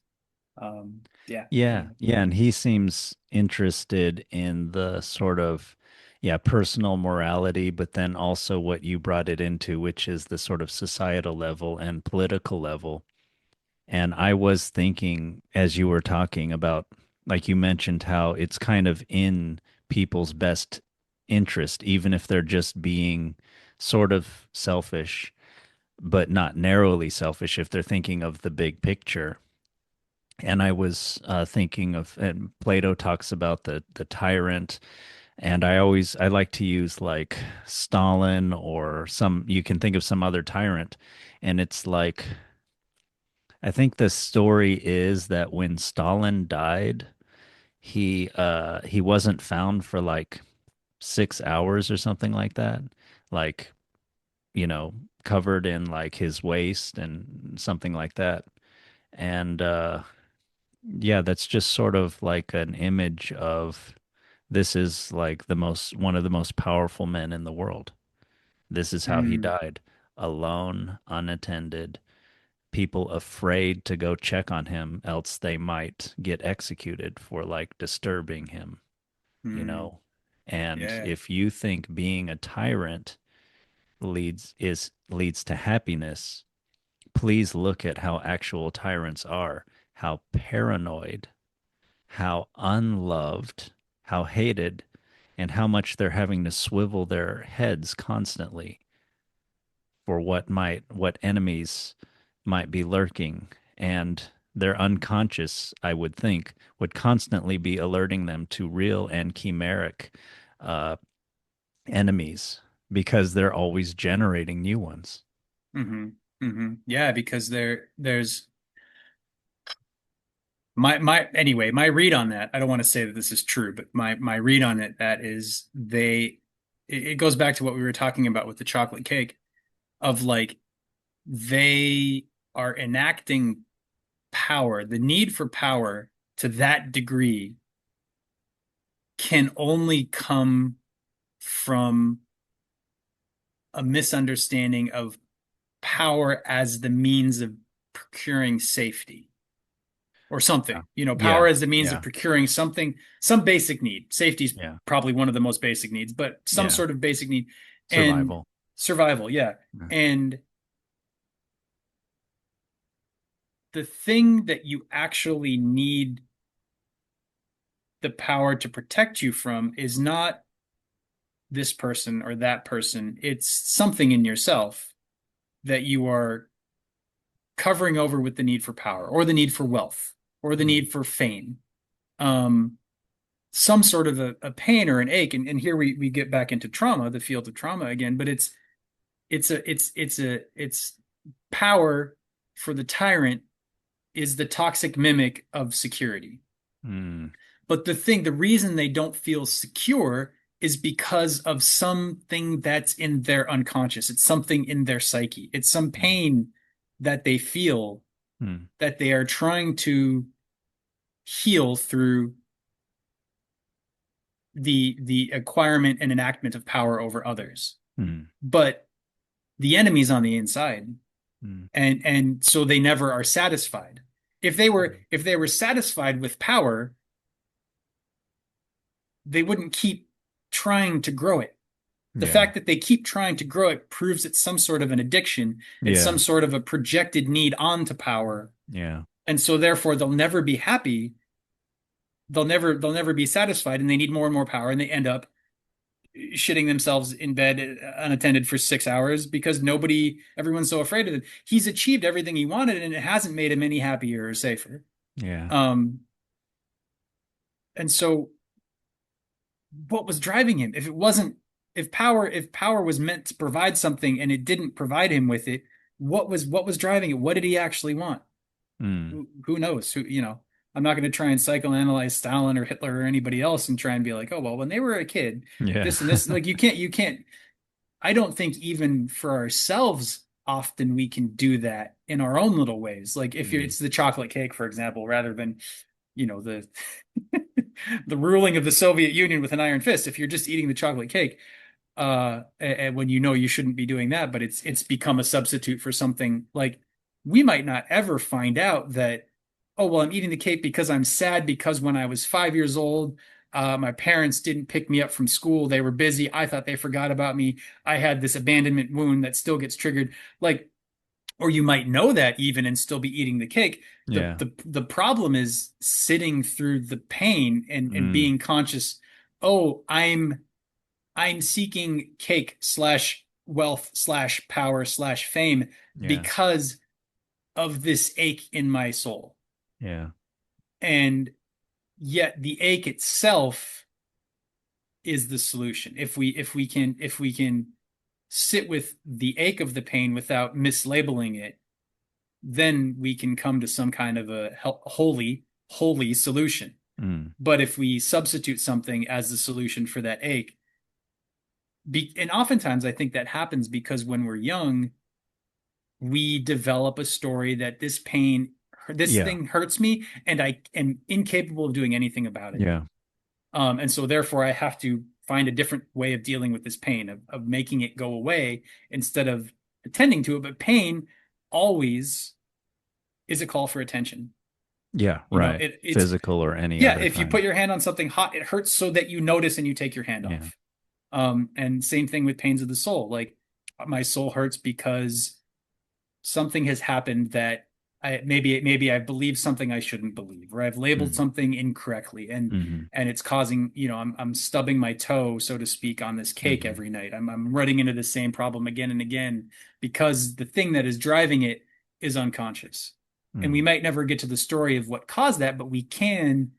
Yeah. Yeah, Anyway. yeah, and he seems interested in the sort of, yeah, personal morality, but then also what you brought it into, which is the sort of societal level and political level. And I was thinking as you were talking about, like you mentioned, how it's kind of in people's best interest, even if they're just being sort of selfish, but not narrowly selfish if they're thinking of the big picture. And I was thinking of, and Plato talks about the tyrant, and I like to use like Stalin or some, you can think of some other tyrant, and it's like I think the story is that when Stalin died, he wasn't found for like 6 hours or something like that. Like, you know, covered in like his waste and something like that. And yeah, that's just sort of like an image of this is like the most one of the most powerful men in the world. This is how he Mm, died, alone, unattended, people afraid to go check on him, else they might get executed for like disturbing him, you mm, know. And yeah. if you think being a tyrant leads to happiness, please look at how actual tyrants are, how paranoid, how unloved, how hated, and how much they're having to swivel their heads constantly for what enemies might be lurking, and their unconscious, I would think, would constantly be alerting them to real and chimeric uh, enemies because they're always generating new ones. Hmm. Hmm. Yeah, because there's my anyway, my read on that, I don't want to say that this is true, but my read on it, that is it goes back to what we were talking about with the chocolate cake, of like they are enacting power, the need for power to that degree can only come from a misunderstanding of power as the means of procuring safety or Yeah. something. Power Yeah. as the means of Yeah. procuring something, some basic need. Safety is Yeah. probably one of the most basic needs, but some Yeah. sort of basic need. And Survival. survival, yeah. Yeah. And the thing that you actually need the power to protect you from is not this person or that person. It's something in yourself that you are covering over with the need for power or the need for wealth or the Mm. need for fame. Um, some sort of a pain or an ache. And here we get back into trauma, the field of trauma again, but it's power for the tyrant is the toxic mimic of security. Mm. But the reason they don't feel secure is because of something that's in their unconscious. It's something in their psyche. It's some Mm. pain that they feel Mm. that they are trying to heal through the acquirement and enactment of power over others. Mm. But the enemy's on the inside, Mm. and so they never are satisfied. If they were satisfied with power, they wouldn't keep trying to grow it. The Yeah. fact that they keep trying to grow it proves it's some sort of an addiction. It's some Yeah. sort of a projected need onto power. Yeah. And so therefore they'll never be happy. They'll never be satisfied, and they need more and more power, and they end up shitting themselves in bed unattended for 6 hours because everyone's so afraid of it. He's achieved everything he wanted, and it hasn't made him any happier or safer. Yeah. Um, and so what was driving him? If power was meant to provide something and it didn't provide him with it, what was driving it? What did he actually want? Mm. Who knows? I'm not going to try and psychoanalyze Stalin or Hitler or anybody else and try and be like, oh, well, when they were a kid, Yeah. this and this, like you can't. I don't think even for ourselves, often we can do that in our own little ways. Like if Mm. it's the chocolate cake, for example, rather than, the the ruling of the Soviet Union with an iron fist. If you're just eating the chocolate cake, and when you shouldn't be doing that, but it's become a substitute for something like we might not ever find out that, oh, well, I'm eating the cake because I'm sad because when I was 5 years old, my parents didn't pick me up from school. They were busy. I thought they forgot about me. I had this abandonment wound that still gets triggered. Like, or you might know that even and still be eating the cake. The Yeah. the the problem is sitting through the pain and Mm. being conscious, oh, I'm seeking cake slash wealth slash power slash fame Yeah. because of this ache in my soul. Yeah. And yet the ache itself is the solution. If we can sit with the ache of the pain without mislabeling it, then we can come to some kind of a holy solution. Mm. But if we substitute something as the solution for that ache, and oftentimes I think that happens because when we're young, we develop a story that this Yeah. thing hurts me, and I am incapable of doing anything about it. Yeah. And so therefore I have to find a different way of dealing with this pain, of making it go away instead of attending to it. But pain always is a call for attention. Yeah. You know, Right. it's Physical or any yeah, other if you put kind. your hand on something hot, it hurts so that you notice and you take your hand Yeah. off. And same thing with pains of the soul. Like my soul hurts because something has happened that maybe I believe something I shouldn't believe, or I've labeled Mm. something incorrectly, Hmm. and it's causing, I'm stubbing my toe, so to speak, on this cake Hmm. every night. I'm running into the same problem again and again because the thing that is driving it is unconscious. And we Mm. might never get to the story of what caused that, but we can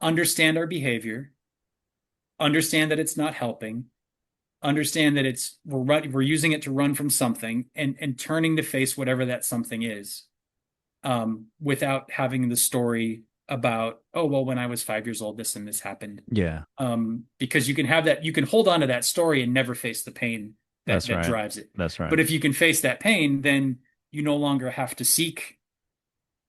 understand our behavior, understand that it's not helping, understand that we're using it to run from something, and turning to face whatever that something is, without having the story about, oh well, when I was 5 years old this and this happened. Yeah. Because you can hold on to that story and never face the pain that That's that right. drives it. That's But right. if you can face that pain, then you no longer have to seek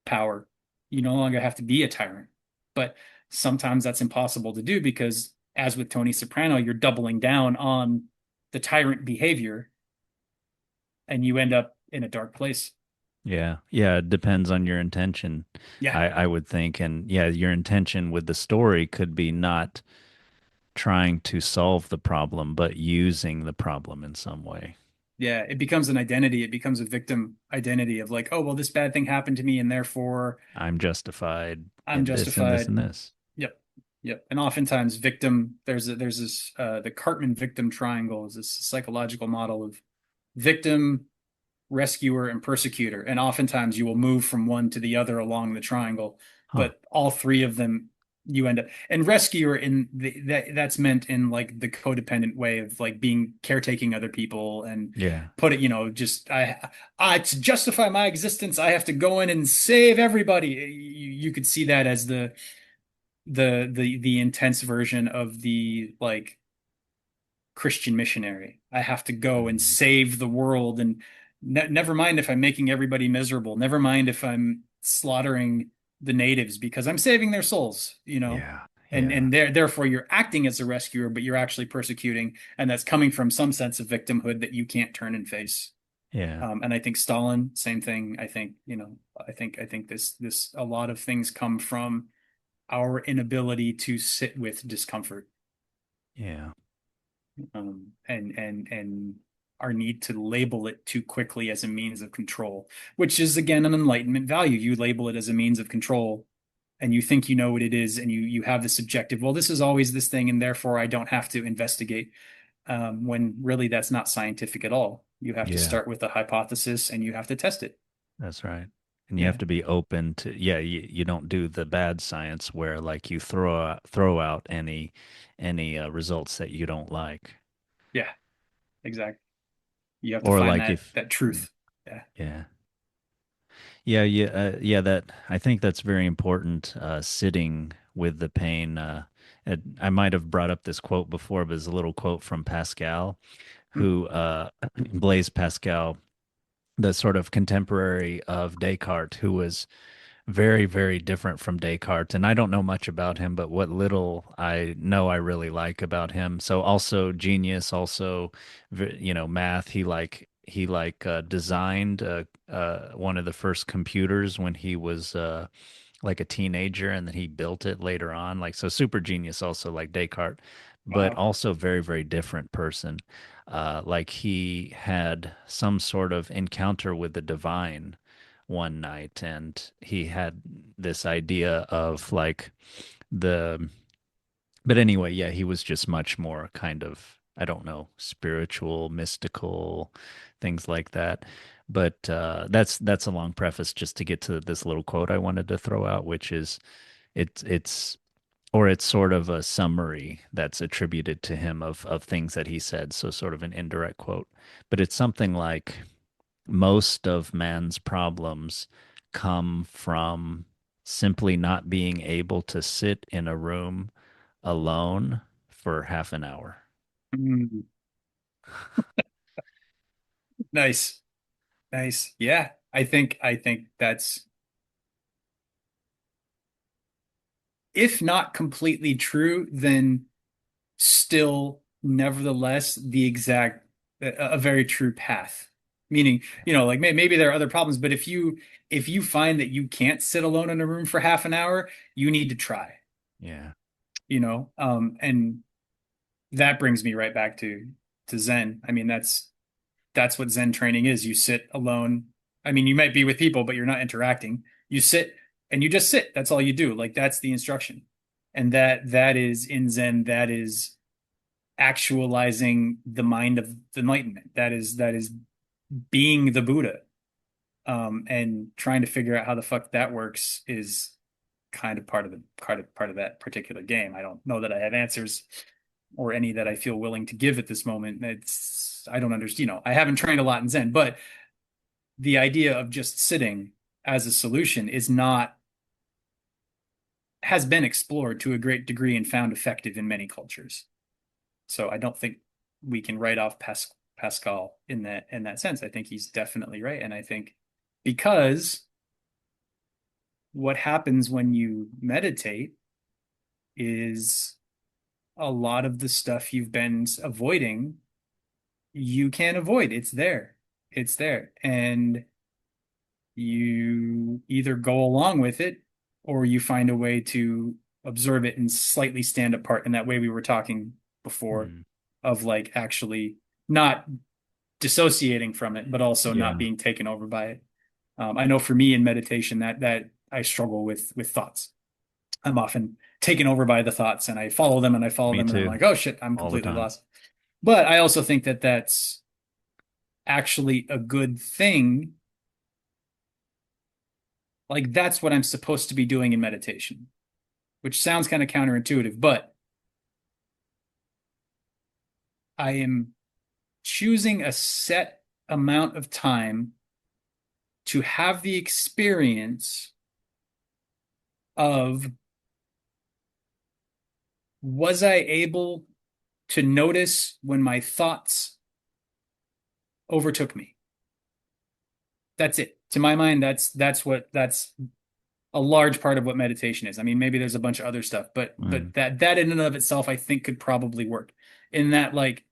power. You no longer have to be a tyrant. But sometimes that's impossible to do because, as with Tony Soprano, you're doubling down on the tyrant behavior and you end up in a dark place. Yeah. Yeah. It depends on your intention, Yeah. I would think. And yeah, your intention with the story could be not trying to solve the problem, but using the problem in some way. Yeah. It becomes an identity. It becomes a victim identity of like, oh, well, this bad thing happened to me and therefore I'm justified I'm in this and this justified. and this. Yep. Yep. And oftentimes there's this the Cartman victim triangle is this psychological model of victim, rescuer, and persecutor. And oftentimes you will move from one to the other along the triangle, Huh. but all three of them you end up, and rescuer that's meant in like the codependent way of like being caretaking other people and Yeah. put it, just I to justify my existence, I have to go in and save everybody. You could see that as the intense version of the like Christian missionary. I have to go and Mm. save the world, and never mind if I'm making everybody miserable. Never mind if I'm slaughtering the natives because I'm saving their souls. Yeah. Yeah. And therefore you're acting as a rescuer, but you're actually persecuting, and that's coming from some sense of victimhood that you can't turn and face. Yeah. And I think Stalin, same thing. I think, I think this a lot of things come from our inability to sit with discomfort, Yeah. and our need to label it too quickly as a means of control, which is again an enlightenment value. You label it as a means of control, and you think you know what it is, and you have this objective. Well, this is always this thing, and therefore I don't have to investigate. When really that's not scientific at all. You have to Yeah. start with a hypothesis, and you have to test it. That's right. And you Yeah, have to be open to, yeah, you don't do the bad science where like you throw out any results that you don't like. yeah, exactly. You have to Or find like that if that truth. Yeah. yeah. Yeah, yeah, yeah, that I think that's very important, sitting with the pain. I might have brought up this quote before, but it's a little quote from Pascal, Hmm. who Blaise Pascal, the sort of contemporary of Descartes, who was very, very different from Descartes. And I don't know much about him, but what little I know, I really like about him. So also genius, also, math. He designed one of the first computers when he was like a teenager, and then he built it later on. Like so, super genius, also like Descartes, but Wow. also very, very different person. Like he had some sort of encounter with the divine one night, and he had this idea of like the but anyway, yeah, he was just much more kind of, I don't know, spiritual, mystical, things like that. But that's a long preface just to get to this little quote I wanted to throw out, which is it's or it's sort of a summary that's attributed to him of things that he said, so sort of an indirect quote. But it's something like most of man's problems come from simply not being able to sit in a room alone for half an hour. Mm, nice. Nice. Yeah. I think that's, if not completely true, then still nevertheless the exact a very true path. Meaning, like maybe there are other problems, but if you find that you can't sit alone in a room for half an hour, you need to try, Yeah. and that brings me right back to Zen. I mean, that's what Zen training is. You sit alone. I mean, you might be with people, but you're not interacting. You sit and you just sit. That's all you do. Like that's the instruction. And that is in Zen, that is actualizing the mind of the enlightenment. That is being the Buddha. And trying to figure out how the fuck that works is kind of part of that particular game. I don't know that I have answers or any that I feel willing to give at this moment. I don't understand. I haven't trained a lot in Zen, but the idea of just sitting as a solution is not has been explored to a great degree and found effective in many cultures. So I don't think we can write off Pascal in that sense. I think he's definitely right, and I think because what happens when you meditate is a lot of the stuff you've been avoiding, you can't avoid. It's there. It's there. And you either go along with it or you find a way to observe it and slightly stand apart in that way we were talking before, Mm. of like actually not dissociating from it, but also not Yeah. being taken over by it. I know for me in meditation that I struggle with thoughts. I'm often taken over by the thoughts and I follow them and I follow Me them and I'm too. like, oh shit, I'm All the completely time. lost. But I also think that that's actually a good thing. Like that's what I'm supposed to be doing in meditation, which sounds kind of counterintuitive, but I am choosing a set amount of time to have the experience of, was I able to notice when my thoughts overtook me? That's it. To my mind, that's a large part of what meditation is. I mean, maybe there's a bunch of other stuff, but Mm. that in and of itself, I think could probably work. In that, like,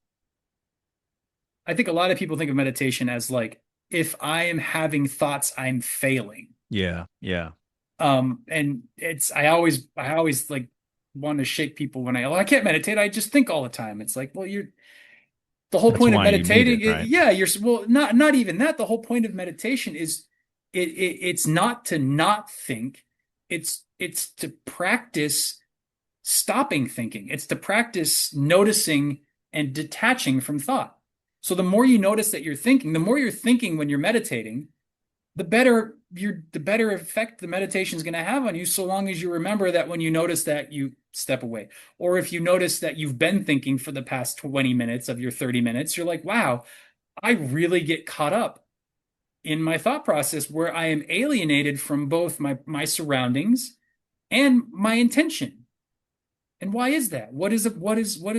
I think a lot of people think of meditation as like, if I am having thoughts, I'm failing. Yeah. Yeah. And I always like want to shake people when I can't meditate. I just think all the time. It's like, well, the whole That's point of why you need meditating, it, right? yeah, well, not even that. The whole point of meditation is it's not to not think. It's to practice stopping thinking. It's to practice noticing and detaching from thought. So the more you notice that you're thinking, the more you're thinking when you're meditating, the better effect the meditation is going to have on you, so long as you remember that when you notice that, you step away. Or if you notice that you've been thinking for the past 20 minutes of your 30 minutes, you're like, wow, I really get caught up in my thought process where I am alienated from both my surroundings and my intention. And why is that? What is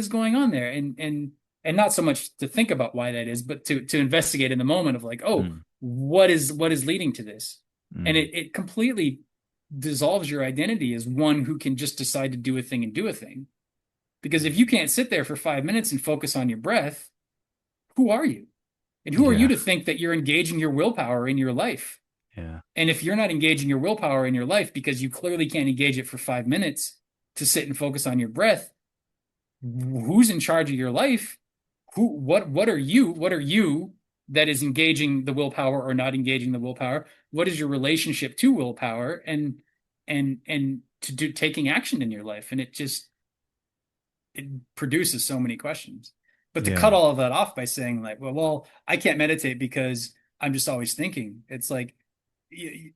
going on there? And not so much to think about why that is, but to investigate in the moment of like, oh, Mm. what is leading to this? And Mm. it completely dissolves your identity as one who can just decide to do a thing and do a thing. Because if you can't sit there for 5 minutes and focus on your breath, who are you? And who are you Yeah. to think that you're engaging your willpower in your life? Yeah. And if you're not engaging your willpower in your life because you clearly can't engage it for 5 minutes to sit and focus on your breath, who's in charge of your life? What are you? What are you that is engaging the willpower or not engaging the willpower? What is your relationship to willpower and to do taking action in your life? And it produces so many questions. But to cut Yeah. all of that off by saying like, well, I can't meditate because I'm just always thinking. It's like you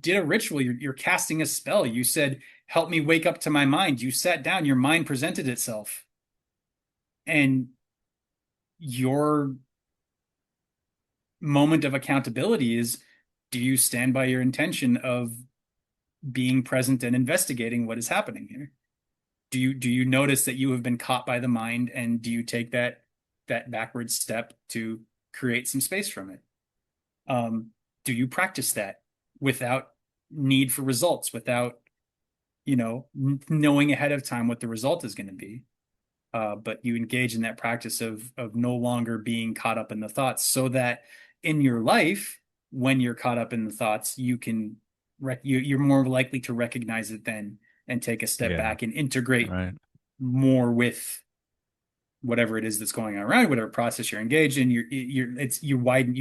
did a ritual. You're casting a spell. You said, "Help me wake up to my mind." You sat down. Your mind presented itself, and your moment of accountability is: do you stand by your intention of being present and investigating what is happening here? Do you notice that you have been caught by the mind, and do you take that backward step to create some space from it? Um, do you practice that without need for results, without, knowing ahead of time what the result is going to be? But you engage in that practice of no longer being caught up in the thoughts, so that in your life, when you're caught up in the thoughts, you're more likely to recognize it then and take a step Yeah. back and integrate Right. more with whatever it is that's going on around, whatever process you're engaged in. You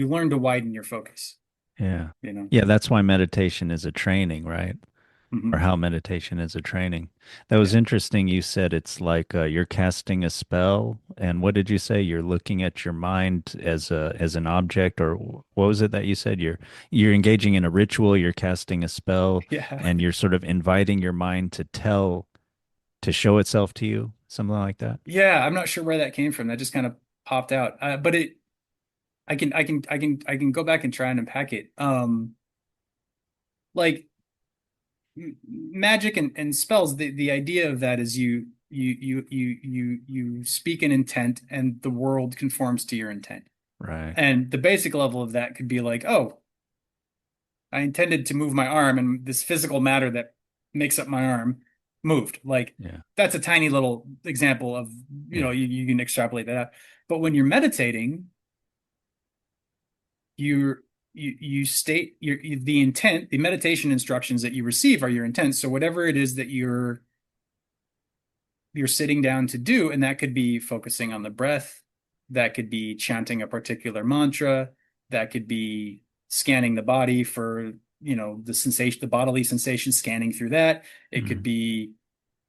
learn to widen your focus, Yeah. you know. Yeah, that's why meditation is a training, right? Or Hmm. how meditation is a training. That was Yeah. interesting. You said it's like you're casting a spell, and what did you say? You're looking at your mind as an object, or what was it that you said? You're engaging in a ritual, you're casting a spell, Yeah. and you're sort of inviting your mind to show itself to you, something like that. Yeah. I'm not sure where that came from. That just kind of popped out. But I can go back and try and unpack it. Like magic and spells, the idea of that is you speak an intent and the world conforms to your intent. Right. And the basic level of that could be like, oh, I intended to move my arm, and this physical matter that makes up my arm moved. Like, Yeah. that's a tiny little example of, Yeah. you can extrapolate that out. But when you're meditating, you state the intent, the meditation instructions that you receive are your intent. So whatever it is that you're sitting down to do, and that could be focusing on the breath, that could be chanting a particular mantra, that could be scanning the body for, the sensation, the bodily sensation, scanning through that. It could Mm. be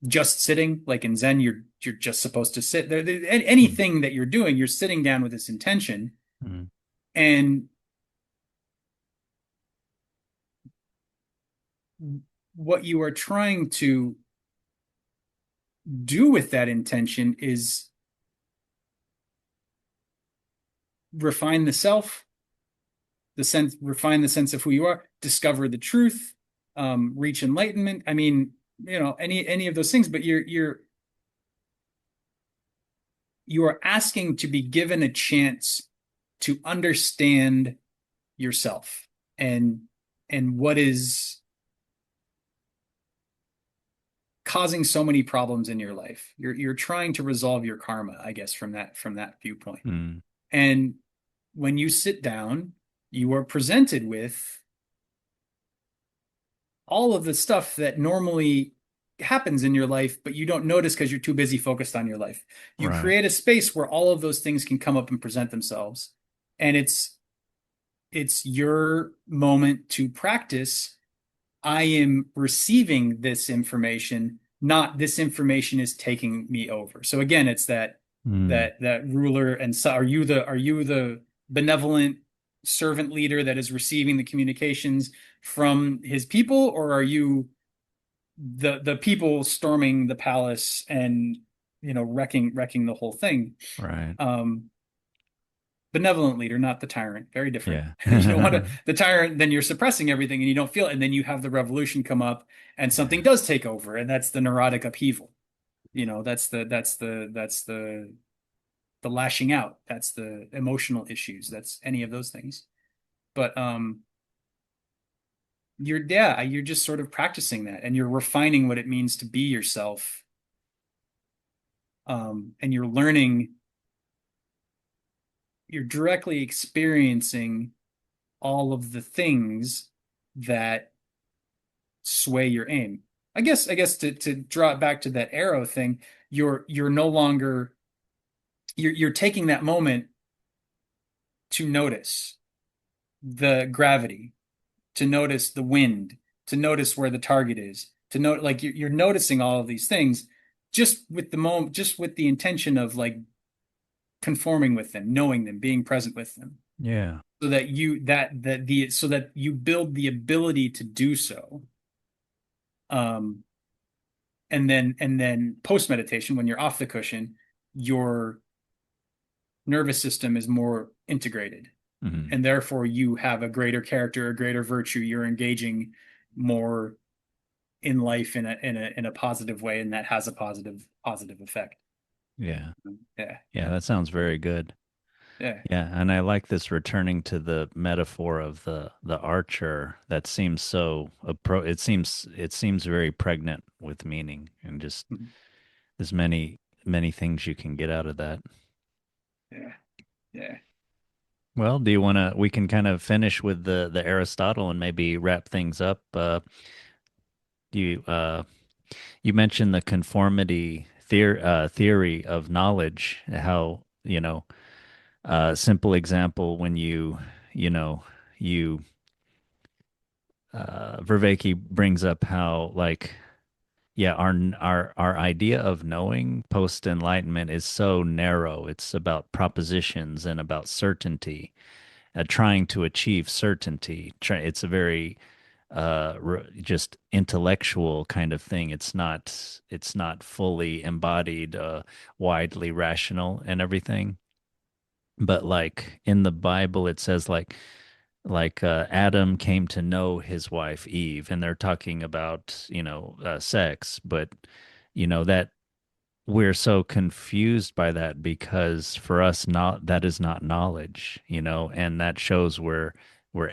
just sitting, like in Zen, you're just supposed to sit there. Mm. Anything that you're doing, you're sitting down with this intention, Mm. and what you are trying to do with that intention is refine the self, refine the sense of who you are, discover the truth, reach enlightenment. I mean, any of those things, but you are asking to be given a chance to understand yourself, and what is causing so many problems in your life. You're trying to resolve your karma, I guess, from that viewpoint. Mm. And when you sit down, you are presented with all of the stuff that normally happens in your life, but you don't notice because you're too busy focused on your life. You Right. create a space where all of those things can come up and present themselves. And it's your moment to practice. I am receiving this information, not this information is taking me over. So again, it's that Mm. that ruler, and so are you the benevolent servant leader that is receiving the communications from his people, or are you the people storming the palace and, wrecking the whole thing? Right. Um, Benevolent leader, not the tyrant. Very different. Yeah. You don't want to, the tyrant, then you're suppressing everything and you don't feel it. And then you have the revolution come up and something Yeah. does take over. And that's the neurotic upheaval. That's the lashing out. That's the emotional issues. That's any of those things. But you're just sort of practicing that, and you're refining what it means to be yourself. And you're directly experiencing all of the things that sway your aim. I guess to draw it back to that arrow thing, you're no longer you're taking that moment to notice the gravity, to notice the wind, to notice where the target is, to note, like, you're noticing all of these things just with the moment, just with the intention of like conforming with them, knowing them, being present with them. Yeah. so that you build the ability to do so. Um, and then post meditation, when you're off the cushion, your nervous system is more integrated, Hmm. and therefore you have a greater character, a greater virtue. You're engaging more in life in a positive way, and that has a positive effect. Yeah. Yeah, Yeah, that sounds very good. yeah. Yeah, and I like this returning to the metaphor of the archer that seems so it seems very pregnant with meaning and just Mhm. there's many things you can get out of that. Yeah, yeah. Well, do you want to we can kind of finish with the Aristotle and maybe wrap things up. You you mentioned the conformity theory of knowledge, how, simple example when you know, you Vervaeke brings up how like yeah our idea of knowing post enlightenment is so narrow. It's about propositions and about certainty, trying to achieve certainty. It's a very just intellectual kind of thing. It's not fully embodied, widely rational and everything. But like in the Bible, it says like Adam came to know his wife Eve, and they're talking about sex, but that we're so confused by that because for us not that is not knowledge, and that shows we're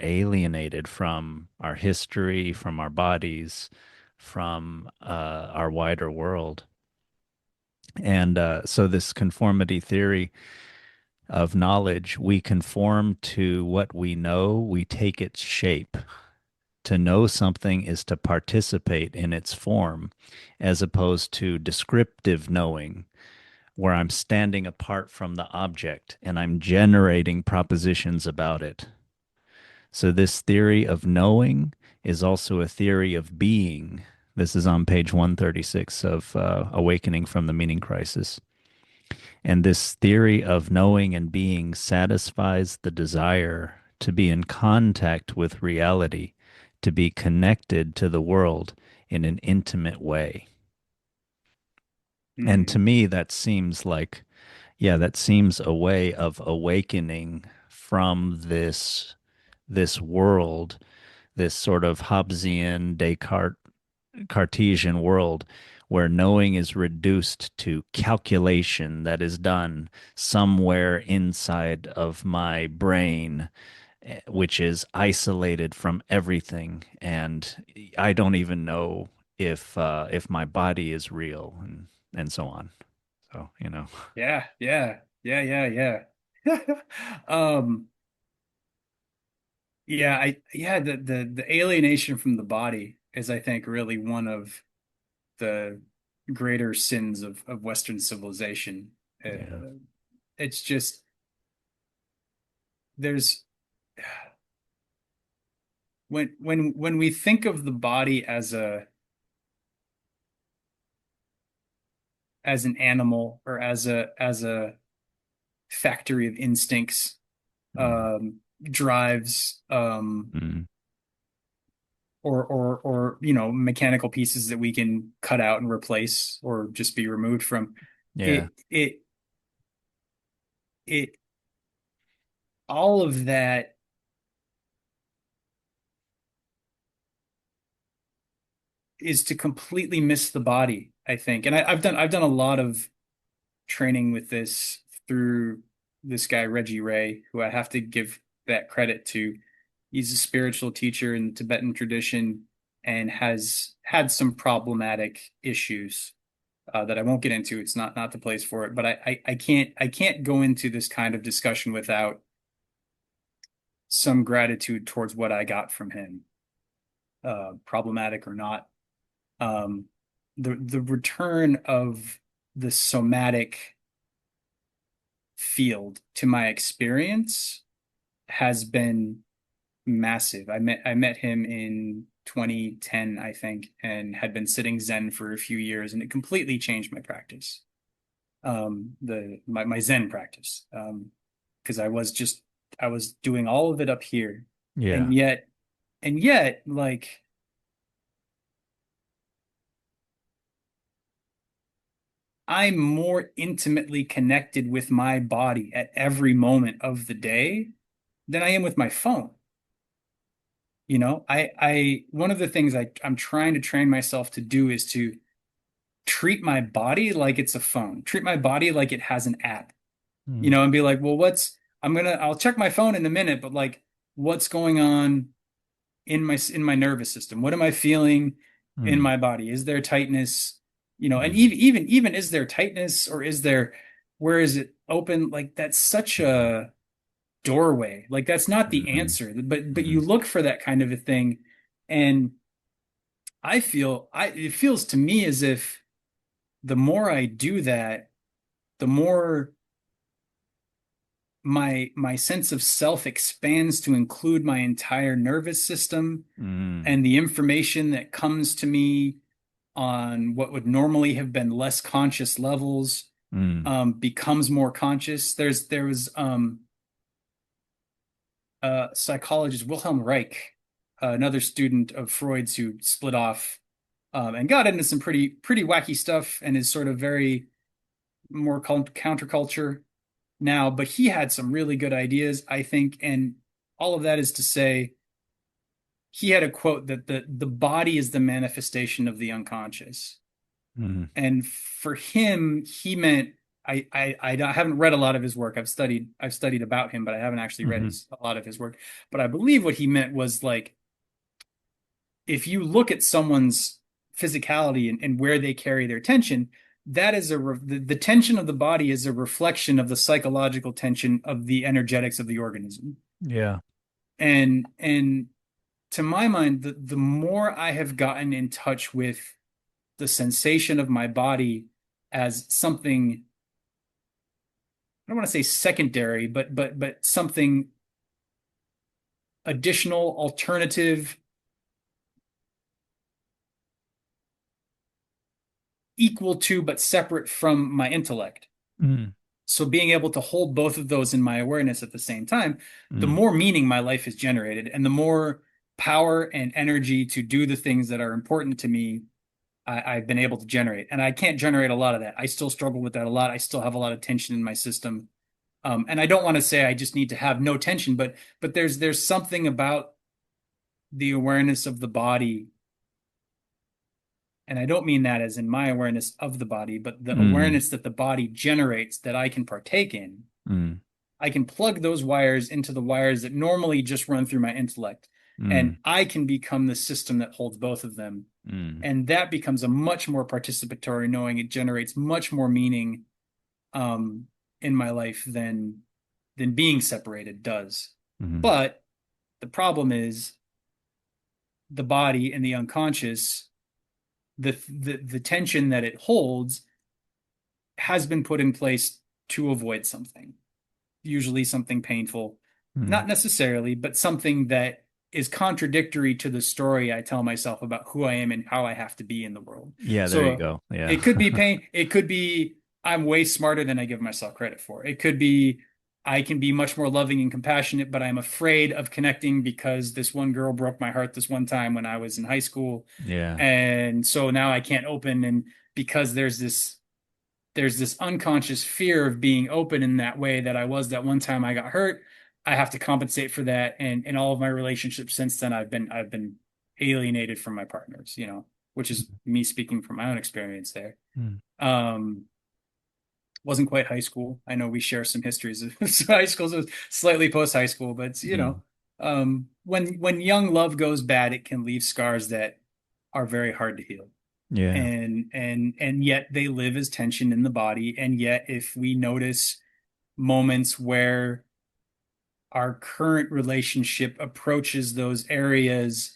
alienated from our history, from our bodies, from our wider world. And so this conformity theory of knowledge, we conform to what we know, we take its shape. To know something is to participate in its form, as opposed to descriptive knowing, where I'm standing apart from the object and I'm generating propositions about it. So, this theory of knowing is also a theory of being. This is on page 136 of Awakening from the Meaning Crisis. And this theory of knowing and being satisfies the desire to be in contact with reality, to be connected to the world in an intimate way. And to Hmm. me, that seems like, yeah, that seems a way of awakening from this world, this sort of Hobbesian Descartes Cartesian world where knowing is reduced to calculation that is done somewhere inside of my brain, which is isolated from everything, and I don't even know if my body is real, and so on. So, Yeah, yeah, yeah, yeah, yeah. Um, the alienation from the body is, I think, really one of the greater sins of Western civilization. yeah. It's just there's when we think of the body as an animal, or as a factory of instincts, Mm, drives, mm, or mechanical pieces that we can cut out and replace or just be removed from yeah. it it it, all of that is to completely miss the body, I think. And I've done a lot of training with this through this guy Reggie Ray, who I have to give that credit to. He's a spiritual teacher in the Tibetan tradition and has had some problematic issues, that I won't get into. It's not the place for it. But I can't go into this kind of discussion without some gratitude towards what I got from him, problematic or not. Um, the return of the somatic field to my experience has been massive. I met him in 2010, I think, and had been sitting Zen for a few years, and it completely changed my practice. The my Zen practice. Because I was just I was doing all of it up here. Yeah. And yet, like, I'm more intimately connected with my body at every moment of the day than I am with my phone. One of the things I'm trying to train myself to do is to treat my body like it's a phone, treat my body like it has an app, Mm, and be like, well, I'll check my phone in a minute, but like, what's going on in my nervous system? What am I feeling in mm, my body? Is there tightness? And mm, even is there tightness, or where is it open? Like, that's such a doorway. Like, that's not the mhm, answer, but you mhm, look for that kind of a thing. And it feels to me as if the more I do that, the more my sense of self expands to include my entire nervous system, mm, and the information that comes to me on what would normally have been less conscious levels mm, becomes more conscious. There was psychologist Wilhelm Reich, another student of Freud's, who split off and got into some pretty wacky stuff, and is sort of very more counterculture now. But he had some really good ideas, I think, and all of that is to say, he had a quote that the body is the manifestation of the unconscious. mm, And for him, he meant, I haven't read a lot of his work. I've studied about him, but I haven't actually read mhm. a lot of his work. But I believe what he meant was, like, if you look at someone's physicality and where they carry their tension, that is the tension of the body is a reflection of the psychological tension of the energetics of the organism. Yeah. And to my mind, the more I have gotten in touch with the sensation of my body as something, I don't want to say secondary, but something additional, alternative, equal to but separate from my intellect. Mm, So being able to hold both of those in my awareness at the same time, the mm, more meaning my life is generated, and the more power and energy to do the things that are important to me I've been able to generate. And I can't generate a lot of that. I still struggle with that a lot. I still have a lot of tension in my system. And I don't want to say I just need to have no tension, but there's something about the awareness of the body, and I don't mean that as in my awareness of the body, but the mm, awareness that the body generates that I can partake in. mm, I can plug those wires into the wires that normally just run through my intellect, and mm, I can become the system that holds both of them. mm, And that becomes a much more participatory, knowing it generates much more meaning um, in my life than being separated does. mm. But the problem is the body and the unconscious, the tension that it holds has been put in place to avoid something, usually something painful, Mm. not necessarily, but something that is contradictory to the story I tell myself about who I am and how I have to be in the world. Yeah, there you So go. Yeah. it could be pain. It could be I'm way smarter than I give myself credit for. It could be I can be much more loving and compassionate, but I'm afraid of connecting because this one girl broke my heart this one time when I was in high school. Yeah. And so now I can't open. And because there's this unconscious fear of being open in that way that I was that one time I got hurt. I have to compensate for that. And in all of my relationships since then, I've been alienated from my partners, which is me speaking from my own experience there. Mm, Um, wasn't quite high school. I know we share some histories of high school, so it's slightly post high school, but it's, mm. when young love goes bad, it can leave scars that are very hard to heal, Yeah. and yet they live as tension in the body. And yet, if we notice moments where our current relationship approaches those areas,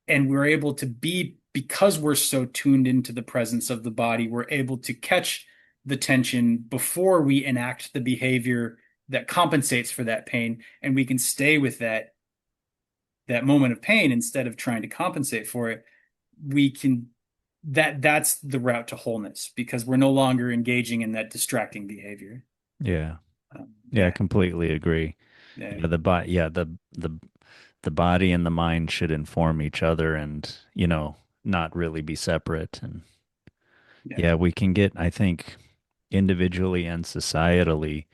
and we're able to be, because we're so tuned into the presence of the body, we're able to catch the tension before we enact the behavior that compensates for that pain, and we can stay with that moment of pain instead of trying to compensate for it. We can that's the route to wholeness, because we're no longer engaging in that distracting behavior. Yeah. Yeah, I Yeah. completely agree. Yeah, Yeah, the body and the mind should inform each other and, not really be separate. And yeah, yeah, we can get, I think, individually and societally,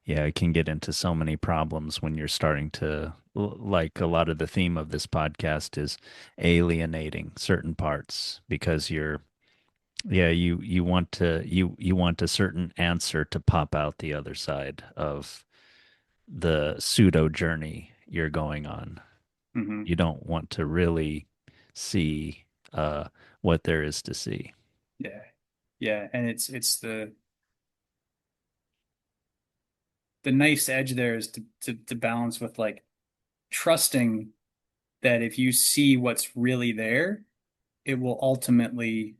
yeah, it can get into so many problems when you're starting to, like a lot of the theme of this podcast is alienating certain parts because yeah, you want a certain answer to pop out the other side of the pseudo journey you're going on. hmm, You don't want to really see what there is to see. yeah, yeah. And it's the nice edge there is to balance with like trusting that if you see what's really there, it will ultimately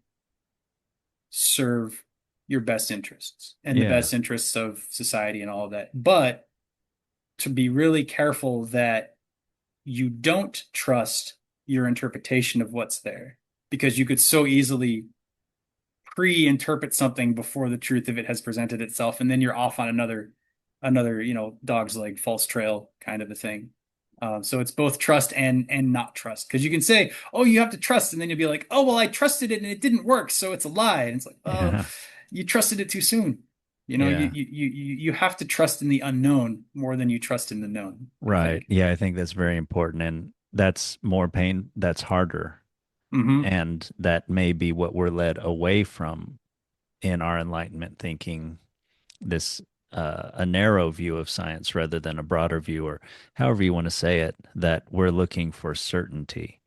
serve your best interests and the Yeah. best interests of society and all of that. But to be really careful that you don't trust your interpretation of what's there because you could so easily pre-interpret something before the truth of it has presented itself, and then you're off on another dog's leg false trail kind of a thing. So it's both trust and not trust because you can say, oh, you have to trust, and then you'll be like, oh, well, I trusted it and it didn't work, so it's a lie. And it's like, oh, Yeah. you trusted it too soon. You Yeah. you have to trust in the unknown more than you trust in the known, I Right. think. Yeah, I think that's very important. And that's more pain, that's harder. Hmm. And that may be what we're led away from in our enlightenment thinking, this a narrow view of science rather than a broader view, or however you want to say it, that we're looking for certainty.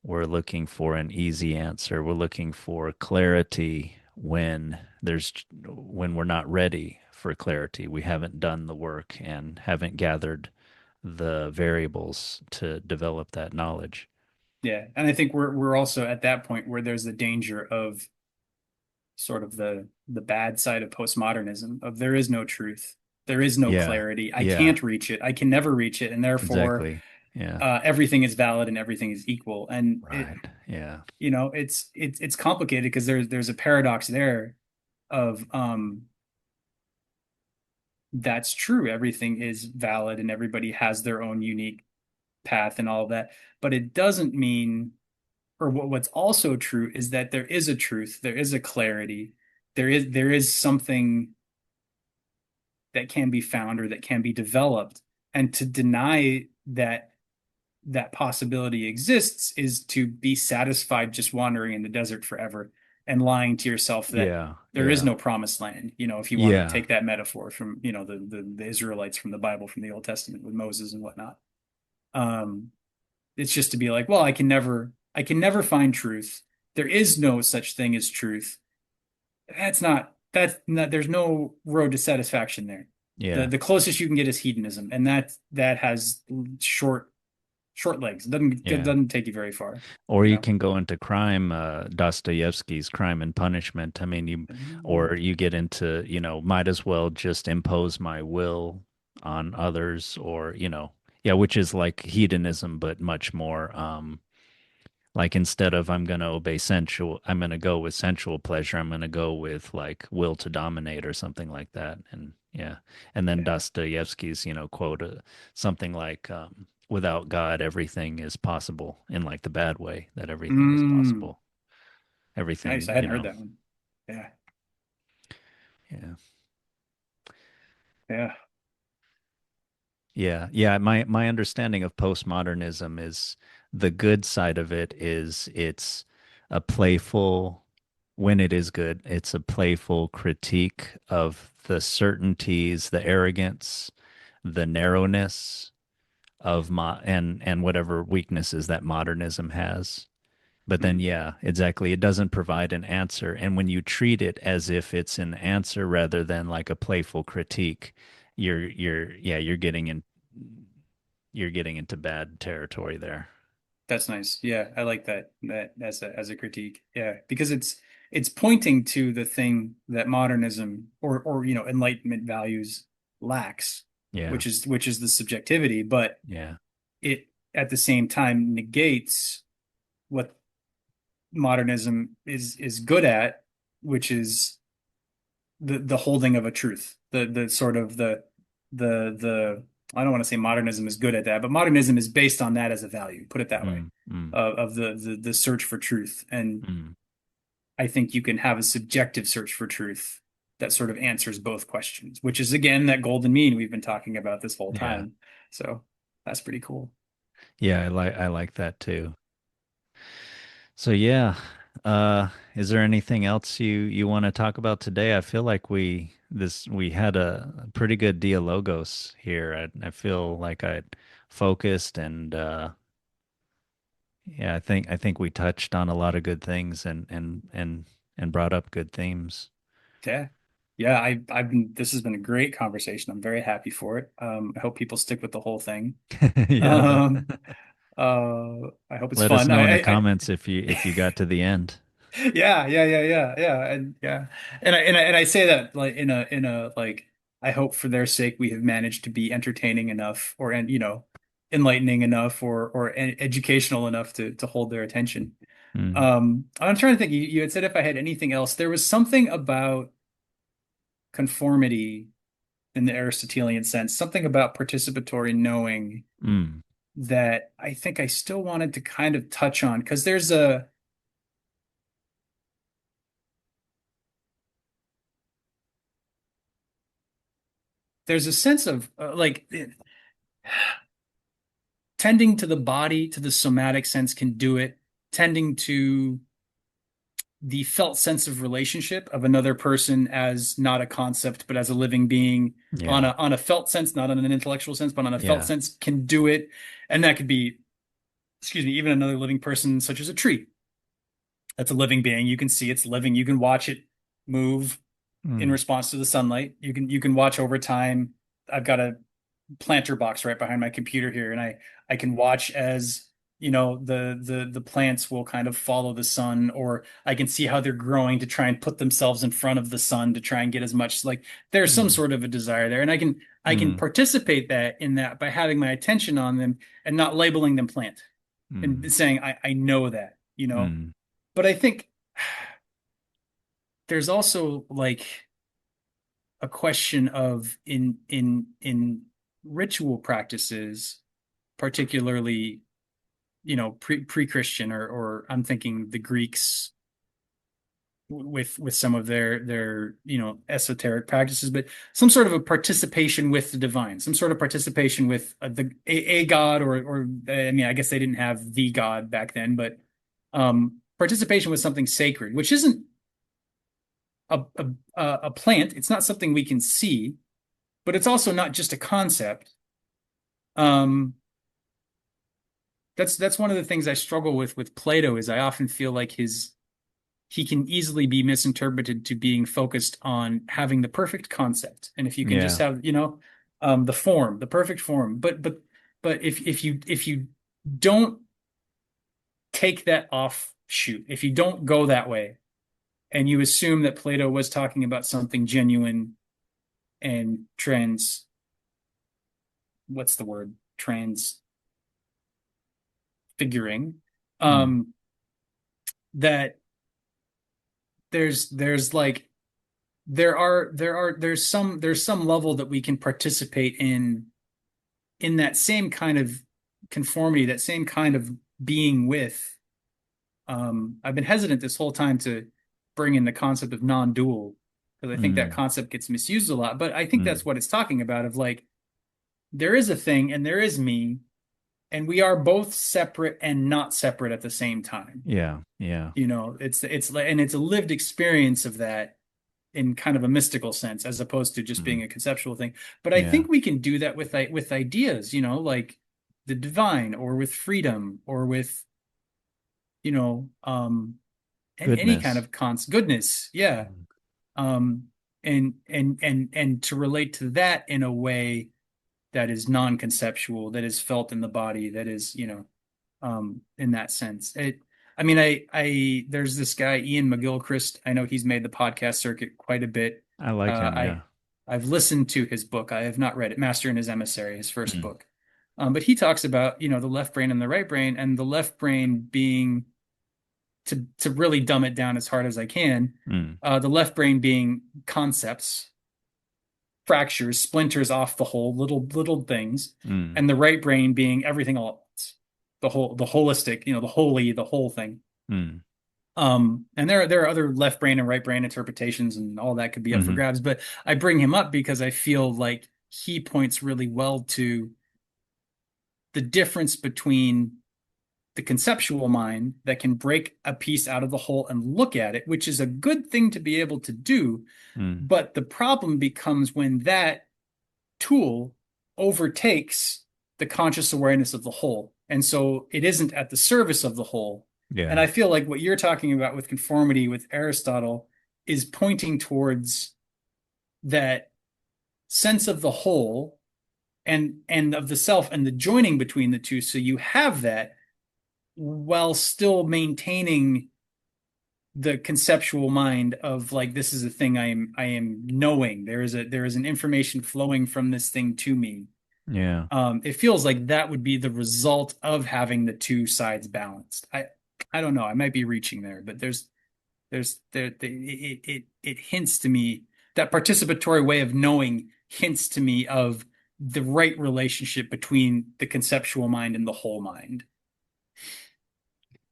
We're looking for an easy answer. We're looking for clarity when we're not ready for clarity. We haven't done the work and haven't gathered the variables to develop that knowledge. Yeah, and I think we're also at that point where there's the danger of sort of the bad side of postmodernism of there is no truth, there is no Yeah. clarity, I Yeah, can't reach it, I can never reach it, and therefore exactly. Yeah. everything is valid and everything is equal. And Right. Yeah. it's complicated because there's a paradox there of that's true, everything is valid and everybody has their own unique path and all of that, but it doesn't mean, or what's also true is that there is a truth, there is a clarity, there is something that can be found or that can be developed. And to deny that possibility exists is to be satisfied just wandering in the desert forever and lying to yourself that Yeah. there is Yeah. no promised land, if you want to Yeah. take that metaphor from, the Israelites from the Bible, from the Old Testament with Moses and whatnot. Um, it's just to be like, well, I can never find truth. There is no such thing as truth. That's not, there's no road to satisfaction there. The Yeah. the closest you can get is hedonism, and that has short legs. It Yeah. doesn't take you very far, Or you you know. can go into crime, Dostoevsky's Crime and Punishment. I mean, or you get into, might as well just impose my will on others, or, yeah, which is like hedonism, but much more, like instead of I'm going to go with sensual pleasure, I'm going to go with like will to dominate or something like that. And yeah. And then Yeah. Dostoevsky's, quote, something like, without God, everything is possible in like the bad way, that everything is Mm, possible. nice. Everything, I hadn't heard that one. Yeah. yeah. Yeah. Yeah, yeah. My understanding of postmodernism is the good side of it is it's a playful, when it is good, it's a playful critique of the certainties, the arrogance, the narrowness of and whatever weaknesses that modernism has. But then, Mm. yeah, exactly. It doesn't provide an answer. And when you treat it as if it's an answer rather than like a playful critique, yeah, you're getting into bad territory there. That's nice. Yeah, I like that as a critique. Yeah, because it's pointing to the thing that modernism or Enlightenment values lacks, Yeah, which is the subjectivity, but yeah, it at the same time negates what modernism is good at, which is the holding of a truth, the sort of the I don't want to say modernism is good at that, but modernism is based on that as a value, put it that way, Mm, mm, of the search for truth. And mm. I think you can have a subjective search for truth that sort of answers both questions, which is again that golden mean we've been talking about this whole Yeah. time. So that's pretty cool. Yeah, I like that too. So yeah, is there anything else you want to talk about today? I feel like we had a pretty good dialogos here. I feel like I focused and yeah, I think we touched on a lot of good things and brought up good themes. Yeah. Yeah, I've been this has been a great conversation. I'm very happy for it. I hope people stick with the whole thing. Yeah, Um, I hope it's let us fun. know in the comments if you got to the end. Yeah, and yeah, and I say that like in a like I hope for their sake we have managed to be entertaining enough or and enlightening enough or educational enough to hold their attention. Mm, I'm trying to think. You had said if I had anything else, there was something about conformity in the Aristotelian sense, something about participatory knowing mm, that I think I still wanted to kind of touch on because there's a sense of like tending to the body, to the somatic sense can do it. Tending to the felt sense of relationship of another person as not a concept, but as a living being on yeah, a felt sense, not on an intellectual sense, but on a felt yeah. sense can do it. And that could be, excuse me, even another living person such as a tree. That's a living being. You can see it's living. You can watch it move in Mm, response to the sunlight. You can watch over time. I've got a planter box right behind my computer here, and I can watch as the plants will kind of follow the sun, or I can see how they're growing to try and put themselves in front of the sun to try and get as much like there's some mm, sort of a desire there, and I can mm, participate that in that by having my attention on them and not labeling them plant mm, and saying I know that. mm, But I think there's also like a question of in ritual practices, particularly pre-Christian or I'm thinking the Greeks with some of their esoteric practices, but some sort of a participation with the divine, some sort of participation with a god or I mean I guess they didn't have the god back then, but participation with something sacred, which isn't a plant. It's not something we can see, but it's also not just a concept. Um, that's one of the things I struggle with Plato is I often feel like he can easily be misinterpreted to being focused on having the perfect concept. And if you can just yeah. have, the form, the perfect form, but if you don't take that offshoot, if you don't go that way, and you assume that Plato was talking about something genuine and what's the word? Transfiguring, Mm, um, that there's like there's some level that we can participate in that same kind of conformity, that same kind of being with. I've been hesitant this whole time to bring in the concept of non-dual because I think that mm, concept gets misused a lot, but I think mm. that's what it's talking about of like there is a thing and there is me, and we are both separate and not separate at the same time. Yeah, yeah. It's a lived experience of that in kind of a mystical sense as opposed to just Mm, being a conceptual thing. But I yeah. think we can do that with ideas, like the divine or with freedom or with, any kind Goodness. of goodness. Yeah. Mm, Um, and to relate to that in a way that is non-conceptual, that is felt in the body, that is, in that sense. I mean, there's this guy, Ian McGilchrist. I know he's made the podcast circuit quite a bit. I like him, I yeah. I've listened to his book. I have not read it, Master and His Emissary, his first Mm, book. But he talks about, the left brain and the right brain, and the left brain being to really dumb it down as hard as I can, mm, the left brain being concepts, fractures, splinters off the whole, little things, mm, and the right brain being everything all at once, the holistic, the holy, the whole thing. mm, And there are other left brain and right brain interpretations, and all that could be up for hmm, grabs. But I bring him up because I feel like he points really well to the difference between the conceptual mind that can break a piece out of the whole and look at it, which is a good thing to be able to do. mm, But the problem becomes when that tool overtakes the conscious awareness of the whole. And so it isn't at the service of the whole. And yeah, I feel like what you're talking about with conformity with Aristotle is pointing towards that sense of the whole and of the self and the joining between the two. So you have that while still maintaining the conceptual mind of like this is a thing I am knowing. There is an information flowing from this thing to me. yeah. It feels like that would be the result of having the two sides balanced. I don't know. I might be reaching there, but it hints to me that participatory way of knowing hints to me of the right relationship between the conceptual mind and the whole mind.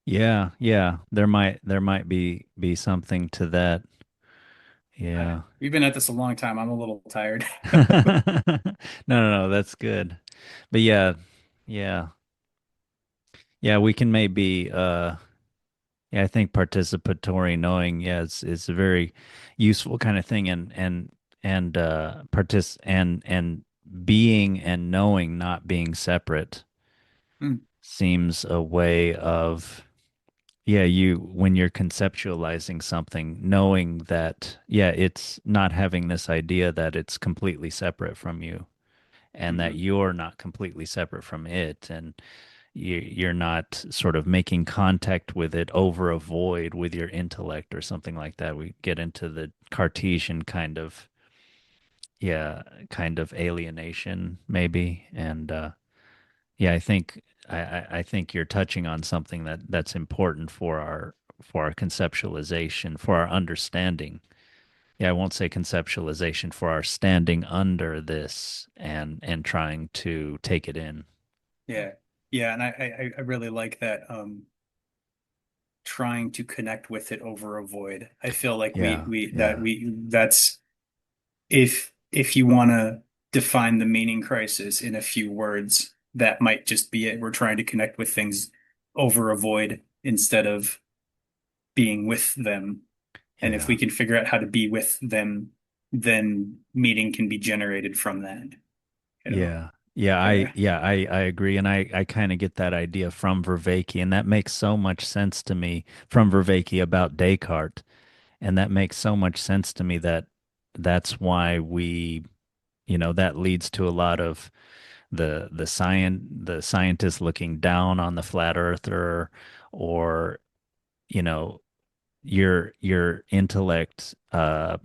Yeah, yeah. There might be something to that. Yeah. We've been at this a long time. I'm a little tired. No, that's good. But yeah, yeah. Yeah, we can maybe yeah, I think participatory knowing, yeah, it's a very useful kind of thing and being and knowing not being separate Mm, seems a way of yeah, you when you're conceptualizing something, knowing that yeah, it's not having this idea that it's completely separate from you and that mhm. you're not completely separate from it and you're not sort of making contact with it over a void with your intellect or something like that. We get into the Cartesian kind of yeah, kind of alienation maybe. And yeah, I think you're touching on something that's important for our conceptualization, for our understanding. Yeah, I won't say conceptualization, for our standing under this and trying to take it in. Yeah. Yeah, and I really like that trying to connect with it over a void. I feel like Yeah, yeah, that's if you want to define the meaning crisis in a few words, that might just be it. We're trying to connect with things over a void instead of being with them. And if we yeah. can figure out how to be with them, then meaning can be generated from that, you know. Yeah. Yeah, Yeah. I agree. And I kind of get that idea from Vervaeke, and that makes so much sense to me from Vervaeke about Descartes. And that makes so much sense to me that that's why we, that leads to a lot of the scientists looking down on the flat earther or, you know, your intellect uh,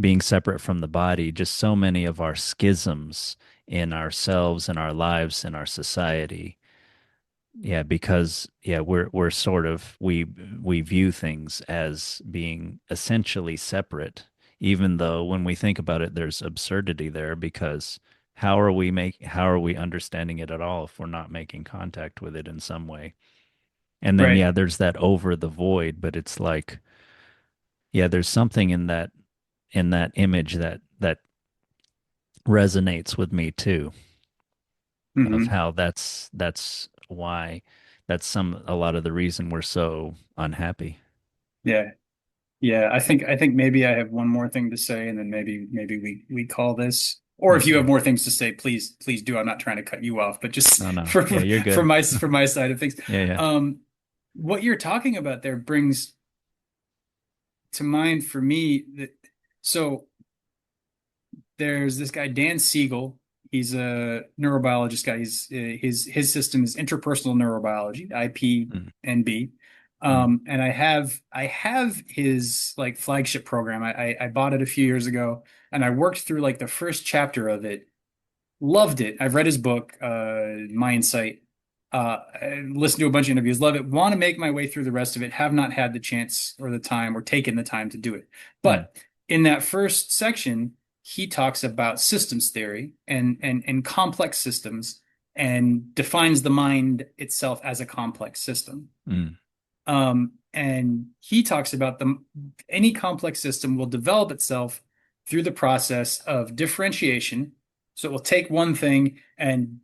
being separate from the body, just so many of our schisms in ourselves and our lives and our society. Yeah, because yeah, we're sort of we view things as being essentially separate, even though when we think about it, there's absurdity there because how are we understanding it at all if we're not making contact with it in some way? And then Right. yeah, there's that over the void, but it's like yeah, there's something in that image that resonates with me too of Hmm. how that's why that's some a lot of the reason we're so unhappy. Yeah. Yeah. I think maybe I have one more thing to say, and then maybe we call this. Or if you have Okay. more things to say, please do. I'm not trying to cut you off, but just No, no. for Yeah, you're for good. my side of things. Yeah, yeah. Um, what you're talking about there brings to mind for me that so there's this guy Dan Siegel. He's a neurobiologist guy. His system is interpersonal neurobiology, Mm, IPNB. mm, And I have his like flagship program. I bought it a few years ago, and I worked through like the first chapter of it. Loved it. I've read his book, My Insight. I listened to a bunch of interviews. Love it. Want to make my way through the rest of it. Have not had the chance or the time or taken the time to do it. mm, But in that first section, he talks about systems theory and complex systems and defines the mind itself as a complex system. Mm. And he talks about any complex system will develop itself through the process of differentiation. So it will take one thing and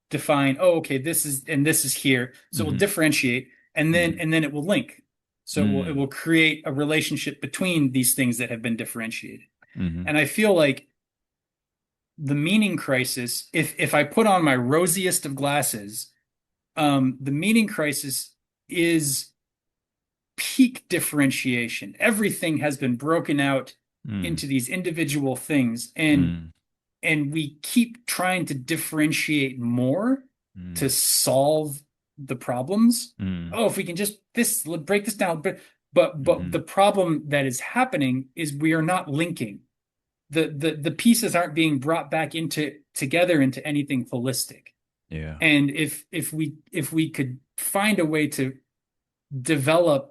define, oh, okay, this is and this is here. So it will Mm-hmm. differentiate, and then Mm-hmm. it will link. So it Mm. will create a relationship between these things that have been differentiated. Mm-hmm. And I feel like the meaning crisis, if I put on my rosiest of glasses, the meaning crisis is peak differentiation. Everything has been broken out Mm. into these individual things, Mm. and we keep trying to differentiate more to Mm. solve the problems. Mm. Oh, if we can just this break this down, but Mm-hmm. the problem that is happening is we are not linking. The pieces aren't being brought back into together into anything holistic. Yeah. And if we could find a way to develop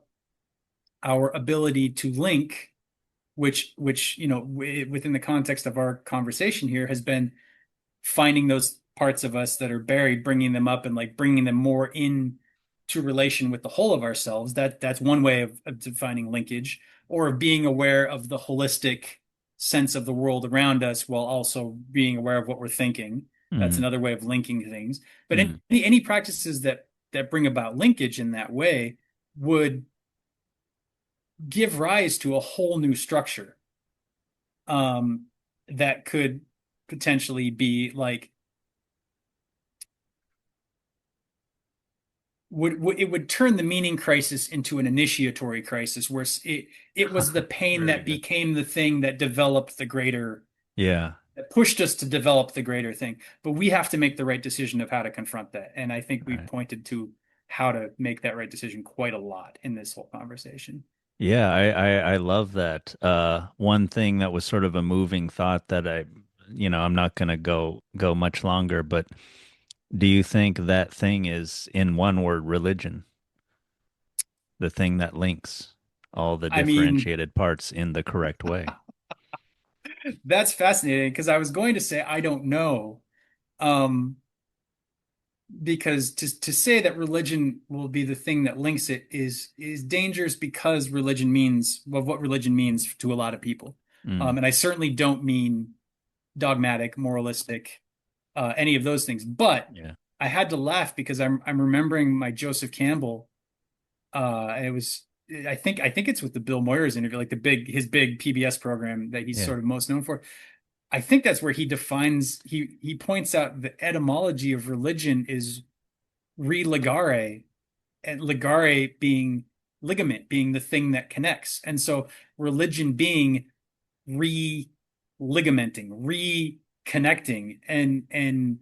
our ability to link, which within the context of our conversation here has been finding those parts of us that are buried, bringing them up and like bringing them more in to relation with the whole of ourselves. That's one way of defining linkage, or of being aware of the holistic sense of the world around us while also being aware of what we're thinking. That's Mm-hmm. another way of linking things. But Mm. any practices that bring about linkage in that way would give rise to a whole new structure, um, that could potentially be like it would turn the meaning crisis into an initiatory crisis where it was the pain Very that good. became the thing that developed the greater, Yeah. that pushed us to develop the greater thing. But we have to make the right decision of how to confront that. And I think we've Right. pointed to how to make that right decision quite a lot in this whole conversation. Yeah, I love that. One thing that was sort of a moving thought that I'm not gonna go much longer, but do you think that thing is in one word, religion, the thing that links all the I mean, differentiated parts in the correct way? that's fascinating because I was going to say I don't know. Um, because to say that religion will be the thing that links it is dangerous because religion means of what religion means to a lot of people. Mm. And I certainly don't mean dogmatic, moralistic, any of those things. But Yeah. I had to laugh because I'm remembering my Joseph Campbell. And it was I think it's with the Bill Moyers interview, like the big his big PBS program that he's Yeah. sort of most known for. I think that's where he points out the etymology of religion is religare, and ligare being ligament, being the thing that connects. And so religion being re-ligamenting, reconnecting. And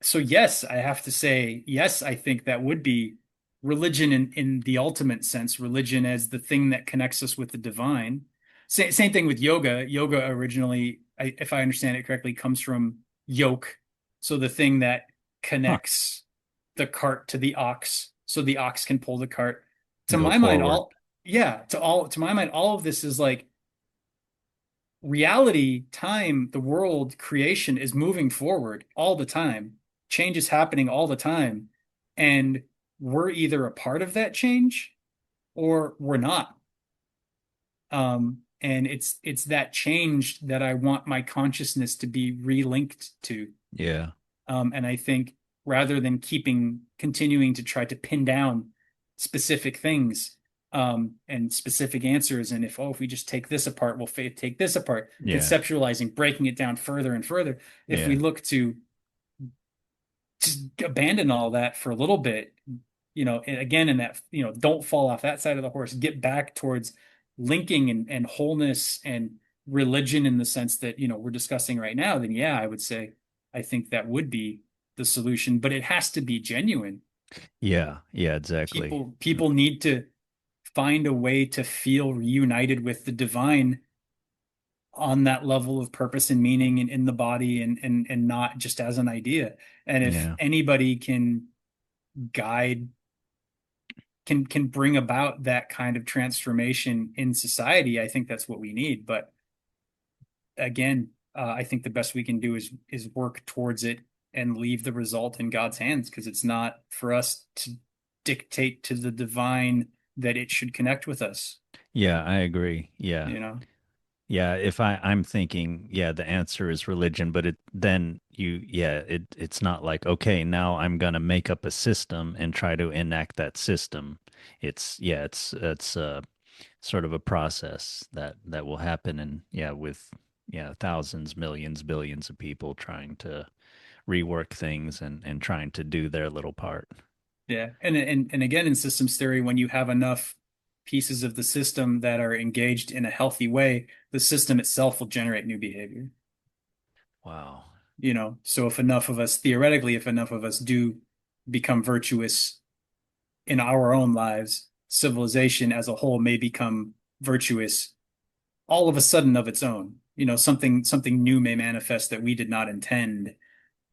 so yes, I have to say, yes, I think that would be religion in the ultimate sense, religion as the thing that connects us with the divine. Same thing with yoga. Yoga originally, if I understand it correctly, comes from yoke. So the thing that Huh. connects the cart to the ox, so the ox can pull the cart. To Go my mind, forward. all yeah, to my mind, all of this is like reality, time, the world, creation is moving forward all the time. Change is happening all the time. And we're either a part of that change or we're not. And it's that change that I want my consciousness to be relinked to. Yeah. And I think rather than continuing to try to pin down specific things, and specific answers, and if we just take this apart, we'll take this apart, Yeah. conceptualizing, breaking it down further and further. If we Yeah. look to just abandon all that for a little bit, and again, in that, don't fall off that side of the horse, get back towards linking and wholeness and religion in the sense that, we're discussing right now, then yeah, I would say I think that would be the solution, but it has to be genuine. Yeah. Yeah, exactly. People need to find a way to feel reunited with the divine on that level of purpose and meaning in the body, and not just as an idea. And if Yeah. anybody can guide can bring about that kind of transformation in society, I think that's what we need. But again, I think the best we can do is work towards it and leave the result in God's hands, because it's not for us to dictate to the divine that it should connect with us, Yeah, I agree. Yeah. you know? Yeah, if I'm thinking, yeah, the answer is religion, but it's not like, okay, now I'm gonna make up a system and try to enact that system. It's sort of a process that will happen, and yeah, with thousands, millions, billions of people trying to rework things and trying to do their little part. Yeah. And again, in systems theory, when you have enough pieces of the system that are engaged in a healthy way, the system itself will generate new behavior. Wow. So if enough of us, theoretically, if enough of us do become virtuous in our own lives, civilization as a whole may become virtuous all of a sudden of its own. Something new may manifest that we did not intend,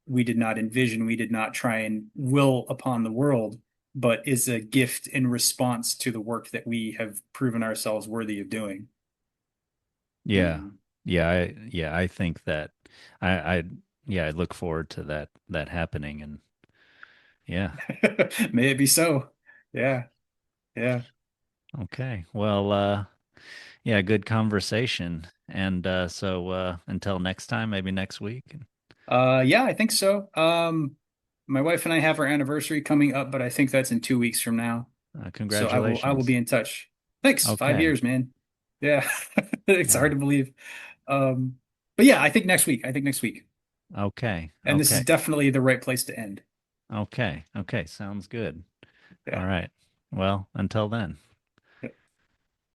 we did not envision, we did not try and will upon the world, but is a gift in response to the work that we have proven ourselves worthy of doing. You Yeah. know, I think that I I look forward to that happening and yeah. may it be so. Yeah, yeah. Okay. Well, yeah, good conversation. And until next time, maybe next week. Yeah, I think so. My wife and I have our anniversary coming up, but I think that's in 2 weeks from now. So I will Congratulations. be in touch. Thanks. five Okay. years, man. Yeah. It's hard Yeah. to believe. Um, but yeah, I think next week. I think next week. Okay. And this is Okay. definitely the right place to end. Okay. Okay. Sounds good. All Yeah. right. Well, until then.